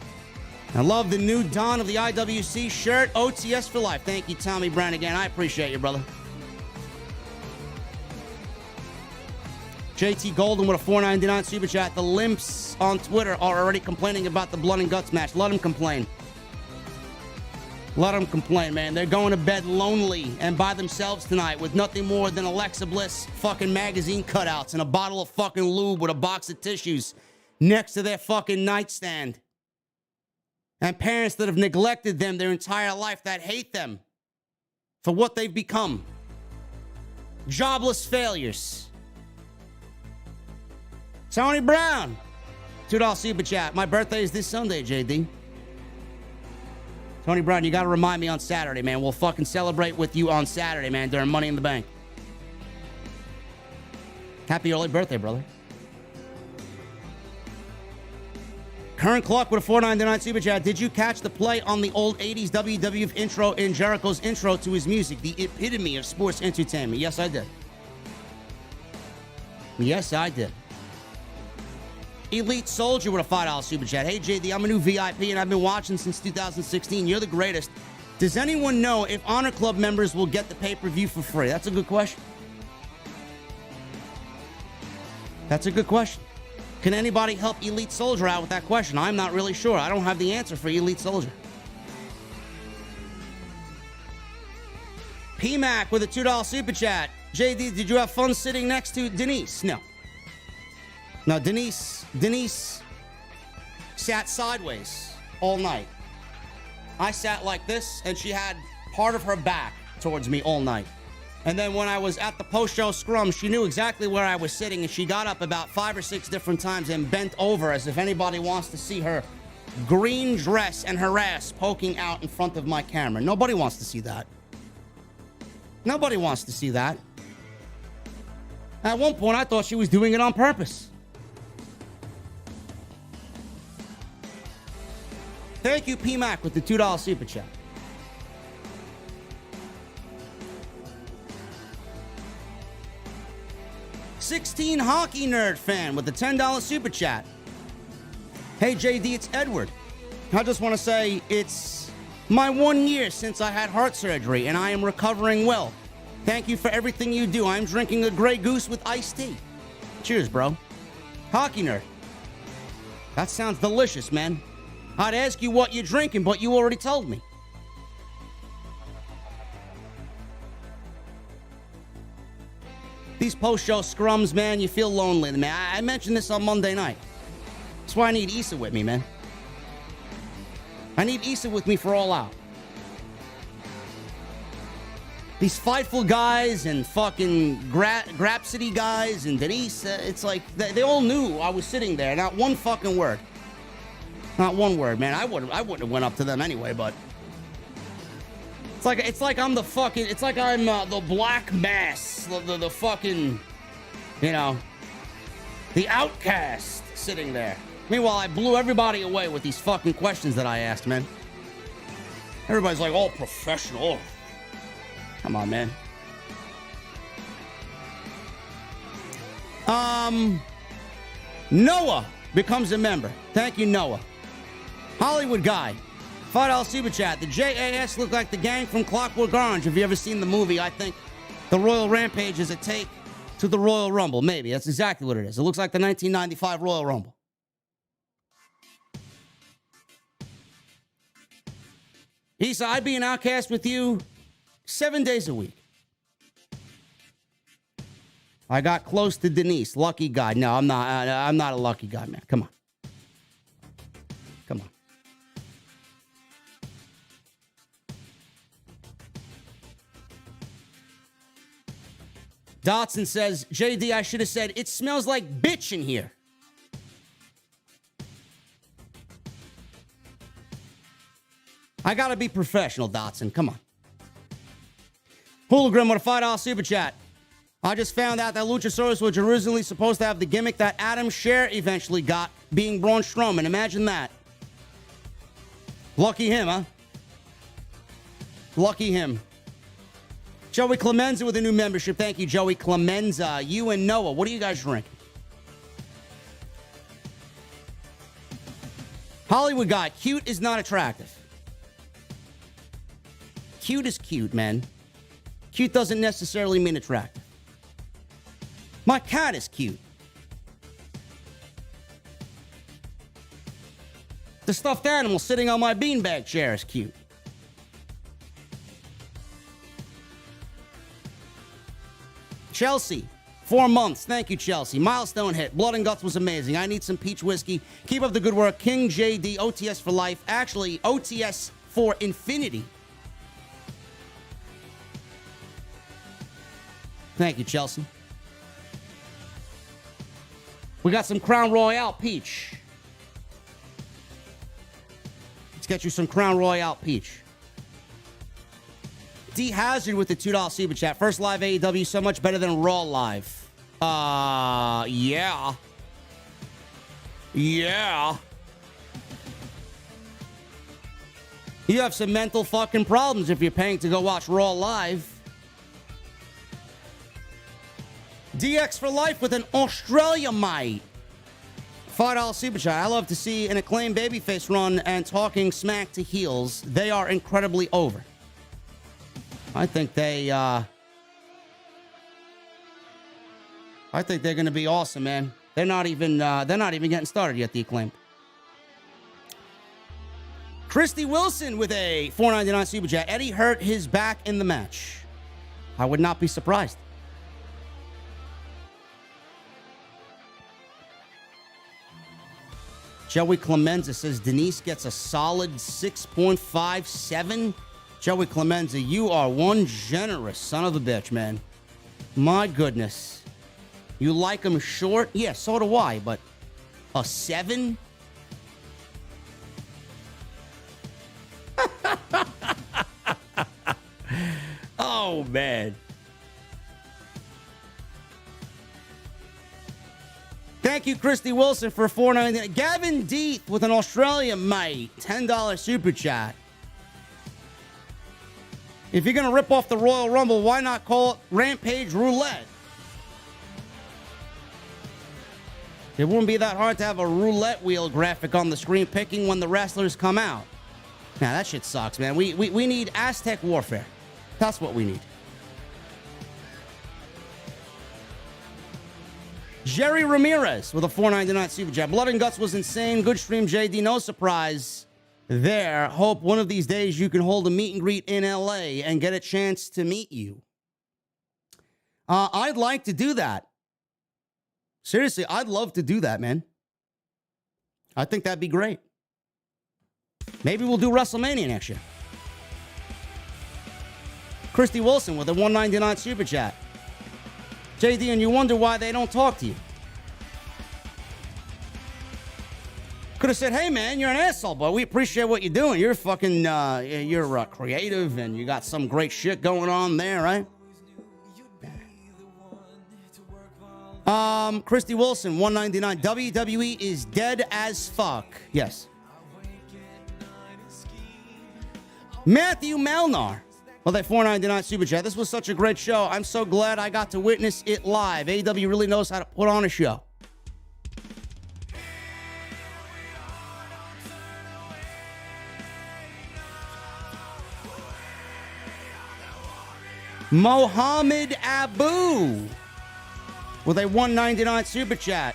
I love the new Don of the IWC shirt. OTS for life. Thank you, Tommy Brannigan. I appreciate you, brother. JT Golden with a $4.99 super chat. The Limps on Twitter are already complaining about the Blood and Guts match. Let them complain. Let them complain, man. They're going to bed lonely and by themselves tonight with nothing more than Alexa Bliss fucking magazine cutouts and a bottle of fucking lube with a box of tissues next to their fucking nightstand. And parents that have neglected them their entire life that hate them for what they've become. Jobless failures. Tony Brown, $2 super chat. My birthday is this Sunday, JD. Tony Brown, you got to remind me on Saturday, man. We'll fucking celebrate with you on Saturday, man, during Money in the Bank. Happy early birthday, brother. Current Clock with a $4.99 super chat. Did you catch the play on the old 80s WWF intro in Jericho's intro to his music? The epitome of sports entertainment. Yes, I did. Yes, I did. Elite Soldier with a $5 super chat. Hey, JD, I'm a new VIP and I've been watching since 2016. You're the greatest. Does anyone know if Honor Club members will get the pay-per-view for free? That's a good question. That's a good question. Can anybody help Elite Soldier out with that question? I'm not really sure. I don't have the answer for Elite Soldier. PMAC with a $2 super chat. JD, did you have fun sitting next to Denise? No. No, Denise sat sideways all night. I sat like this, and she had part of her back towards me all night. And then when I was at the post-show scrum, she knew exactly where I was sitting, and she got up about 5 or 6 different times and bent over as if anybody wants to see her green dress and her ass poking out in front of my camera. Nobody wants to see that. Nobody wants to see that. At one point, I thought she was doing it on purpose. Thank you, PMAC, with the $2 super chat. $16 Hockey Nerd fan with the $10 super chat. Hey, JD, it's Edward. I just want to say it's my 1 year since I had heart surgery, and I am recovering well. Thank you for everything you do. I'm drinking a Grey Goose with iced tea. Cheers, bro. Hockey Nerd. That sounds delicious, man. I'd ask you what you're drinking, but you already told me. These post-show scrums, man, you feel lonely, man. I mentioned this on Monday night. That's why I need Issa with me, man. I need Issa with me for All Out. These Fightful guys and fucking Grapsity guys and Denise, it's like they all knew I was sitting there. Not one fucking word. Not one word, man. I wouldn't have went up to them anyway, but it's like I'm the fucking, it's like I'm the Black Mass, the fucking, you know, the outcast sitting there. Meanwhile, I blew everybody away with these fucking questions that I asked, man. Everybody's like, all professional. Come on, man. Noah becomes a member. Thank you, Noah. Hollywood Guy, $5 super chat. The JAS look like the gang from Clockwork Orange. Have you ever seen the movie? I think the Royal Rampage is a take to the Royal Rumble. Maybe. That's exactly what it is. It looks like the 1995 Royal Rumble. Issa, I'd be an outcast with you 7 days a week. I got close to Denise. Lucky guy. No, I'm not a lucky guy, man. Come on. Come on. Dotson says, JD, I should have said, it smells like bitch in here. I gotta be professional, Dotson. Come on. Hologram with a $5 super chat. I just found out that Luchasaurus was originally supposed to have the gimmick that Adam Scherr eventually got, being Braun Strowman. Imagine that. Lucky him, huh? Lucky him. Joey Clemenza with a new membership. Thank you, Joey Clemenza. You and Noah, what are you guys drinking? Hollywood guy, cute is not attractive. Cute is cute, man. Cute doesn't necessarily mean attractive. My cat is cute. The stuffed animal sitting on my beanbag chair is cute. Chelsea, 4 months. Thank you, Chelsea. Milestone hit. Blood and Guts was amazing. I need some peach whiskey. Keep up the good work. King JD, OTS for life. Actually, OTS for infinity. Thank you, Chelsea. We got some Crown Royale peach. Let's get you some Crown Royale peach. D Hazard with the $2 super chat. First live AEW, so much better than Raw live. Yeah. Yeah. You have some mental fucking problems if you're paying to go watch Raw live. DX for life with an Australia mate. $5 super chat. I love to see an Acclaimed babyface run and talking smack to heels. They are incredibly over. I think they're going to be awesome, man. They're not even getting started yet, the Acclaimed. Christy Wilson with a $4.99 super chat. Eddie hurt his back in the match. I would not be surprised. Joey Clemenza says Denise gets a solid 6.57. Joey Clemenza, you are one generous son of a bitch, man. My goodness. You like him short? Yeah, so do I, but a 7? Oh, man. Thank you, Christy Wilson, for $4.99. Gavin Deeth with an Australia mate. $10 super chat. If you're going to rip off the Royal Rumble, why not call it Rampage Roulette? It wouldn't be that hard to have a roulette wheel graphic on the screen picking when the wrestlers come out. Now, that shit sucks, man. We need Aztec warfare. That's what we need. Jerry Ramirez with a $4.99 super chat. Blood and Guts was insane. Good stream, JD. No surprise there. Hope one of these days you can hold a meet and greet in LA and get a chance to meet you. I'd like to do that. Seriously, I'd love to do that, man. I think that'd be great. Maybe we'll do WrestleMania next year. Christy Wilson with a $1.99 super chat. JD, and you wonder why they don't talk to you. Could have said, hey, man, you're an asshole, but we appreciate what you're doing. You're fucking, you're creative, and you got some great shit going on there, right? Christy Wilson, $1.99. WWE is dead as fuck. Yes. Matthew Melnar. Well, that $4.99 super chat. This was such a great show. I'm so glad I got to witness it live. AEW really knows how to put on a show. Mohammed Abu with a $1.99 super chat.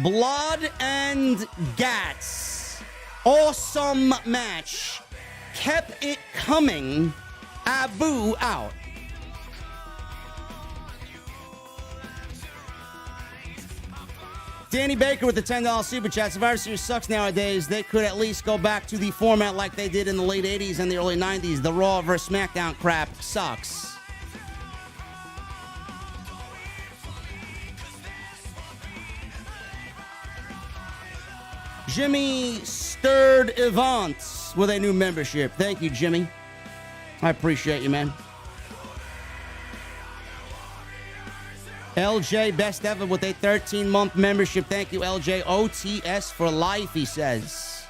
Blood and Guts. Awesome match. Kept it coming. Abu out. Danny Baker with the $10 super chat. Survivor Series sucks nowadays. They could at least go back to the format like they did in the late 80s and the early 90s. The Raw vs. SmackDown crap sucks. Jimmy Stirred Evans with a new membership. Thank you, Jimmy. I appreciate you, man. LJ Best Ever with a 13-month membership. Thank you, LJ. OTS for life, he says.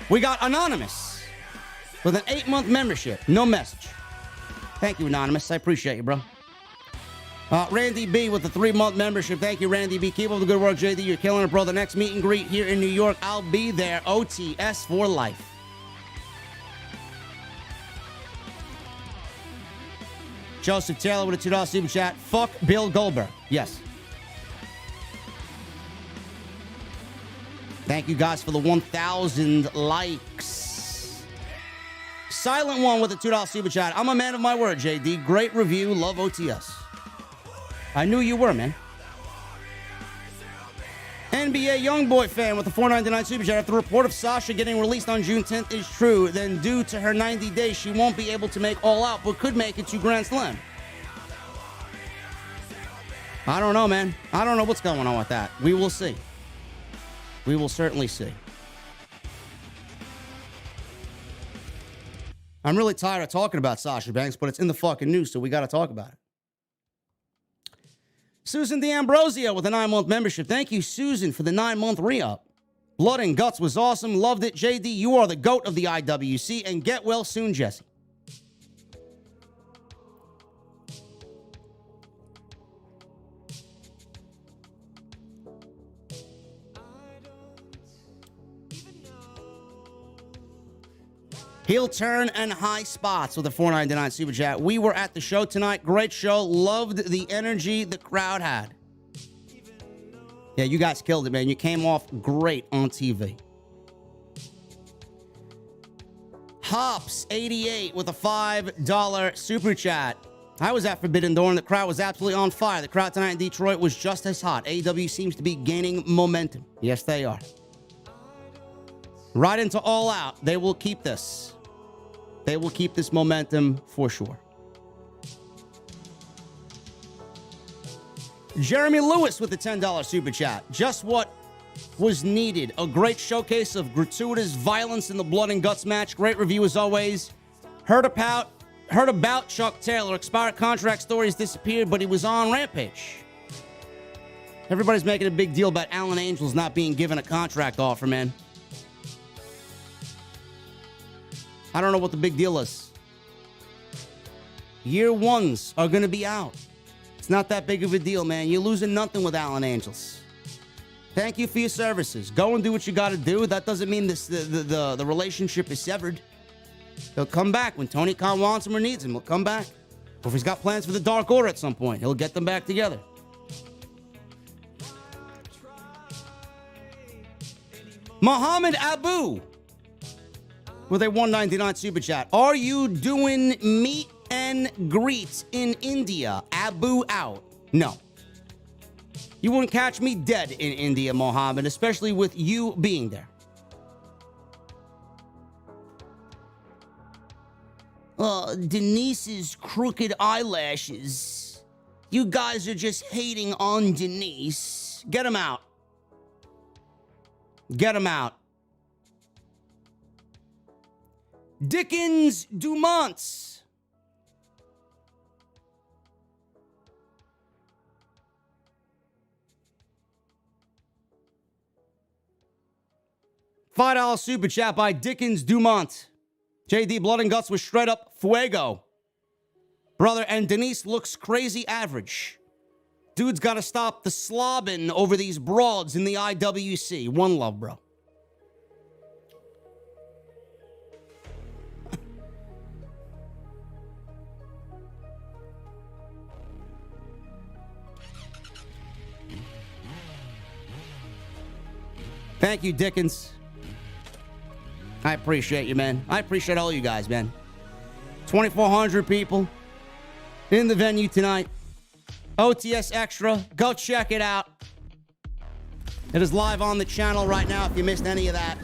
We got Anonymous with an 8-month membership. No message. Thank you, Anonymous. I appreciate you, bro. Randy B with a 3-month membership. Thank you, Randy B. Keep up the good work, JD. You're killing it, bro. The next meet and greet here in New York, I'll be there. OTS for life. Joseph Taylor with a $2 super chat. Fuck Bill Goldberg. Yes. Thank you guys for the 1,000 likes. Silent One with a $2 super chat. I'm a man of my word, JD. Great review. Love OTS. I knew you were, man. NBA Youngboy fan with a $4.99 super chat. If the report of Sasha getting released on June 10th is true, then due to her 90 days, she won't be able to make All Out, but could make it to Grand Slam. I don't know, man. I don't know what's going on with that. We will see. We will certainly see. I'm really tired of talking about Sasha Banks, but it's in the fucking news, so we got to talk about it. Susan D'Ambrosio with a 9-month membership. Thank you, Susan, for the 9-month re-up. Blood and Guts was awesome. Loved it. JD, you are the GOAT of the IWC, and get well soon, Jesse. Heel Turn and High Spots with a $4.99 super chat. We were at the show tonight. Great show. Loved the energy the crowd had. Yeah, you guys killed it, man. You came off great on TV. Hops88 with a $5 super chat. I was at Forbidden Door and the crowd was absolutely on fire. The crowd tonight in Detroit was just as hot. AEW seems to be gaining momentum. Yes, they are. Right into All Out. They will keep this. They will keep this momentum for sure. Jeremy Lewis with the $10 super chat. Just what was needed. A great showcase of gratuitous violence in the Blood and Guts match. Great review as always. Heard about Chuck Taylor. Expired contract stories disappeared, but he was on Rampage. Everybody's making a big deal about Alan Angels not being given a contract offer, man. I don't know what the big deal is. Year ones are going to be out. It's not that big of a deal, man. You're losing nothing with Alan Angels. Thank you for your services. Go and do what you got to do. That doesn't mean the relationship is severed. He'll come back when Tony Khan wants him or needs him. He'll come back. Or if he's got plans for the Dark Order at some point, he'll get them back together. Muhammad Abu with a $1.99 super chat. Are you doing meet and greets in India? Abu out. No. You wouldn't catch me dead in India, Mohammed, especially with you being there. Denise's crooked eyelashes. You guys are just hating on Denise. Get him out. Get him out. Dickens Dumont. $5 super chat by Dickens Dumont. JD, Blood and Guts was straight up fuego. Brother, and Denise looks crazy average. Dude's got to stop the slobbing over these broads in the IWC. One love, bro. Thank you, Dickens. I appreciate you, man. I appreciate all you guys, man. 2,400 people in the venue tonight. OTS Extra. Go check it out. It is live on the channel right now if you missed any of that.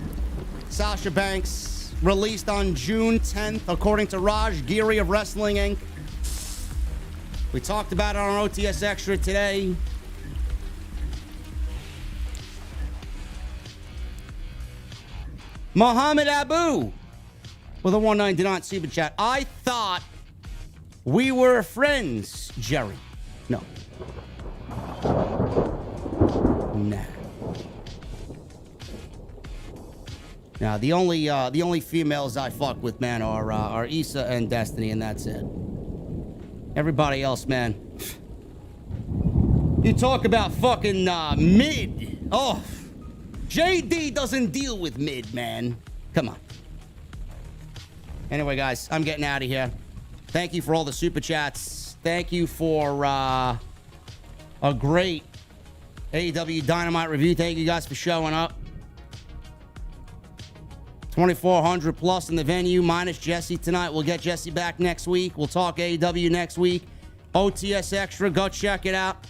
Sasha Banks released on June 10th, according to Raj Giri of Wrestling Inc. We talked about it on OTS Extra today. Muhammad Abu with a $1.99 super chat. I thought we were friends, Jerry. No. Nah. Now, the only females I fuck with, man, are Issa and Destiny, and that's it. Everybody else, man. You talk about fucking mid. Oh, JD doesn't deal with mid, man. Come on. Anyway, guys, I'm getting out of here. Thank you for all the super chats. Thank you for a great AEW Dynamite review. Thank you guys for showing up. 2,400 plus in the venue, minus Jesse tonight. We'll get Jesse back next week. We'll talk AEW next week. OTS Extra, go check it out.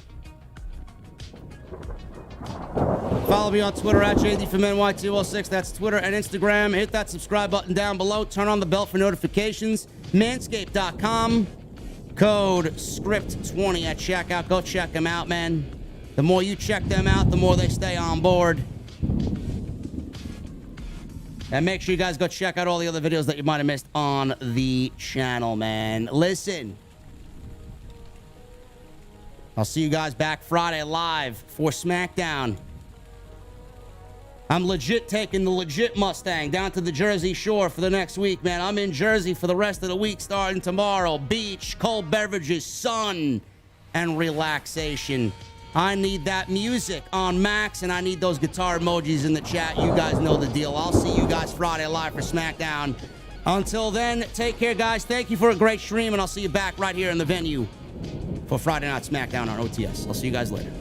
Follow me on Twitter at JDfromNY206. That's Twitter and Instagram. Hit that subscribe button down below. Turn on the bell for notifications. Manscaped.com. Code SCRIPT20 at checkout. Go check them out, man. The more you check them out, the more they stay on board. And make sure you guys go check out all the other videos that you might have missed on the channel, man. Listen. I'll see you guys back Friday live for SmackDown. I'm legit taking the legit Mustang down to the Jersey Shore for the next week, man. I'm in Jersey for the rest of the week starting tomorrow. Beach, cold beverages, sun, and relaxation. I need that music on max, and I need those guitar emojis in the chat. You guys know the deal. I'll see you guys Friday live for SmackDown. Until then, take care, guys. Thank you for a great stream, and I'll see you back right here in the venue for Friday Night SmackDown on OTS. I'll see you guys later.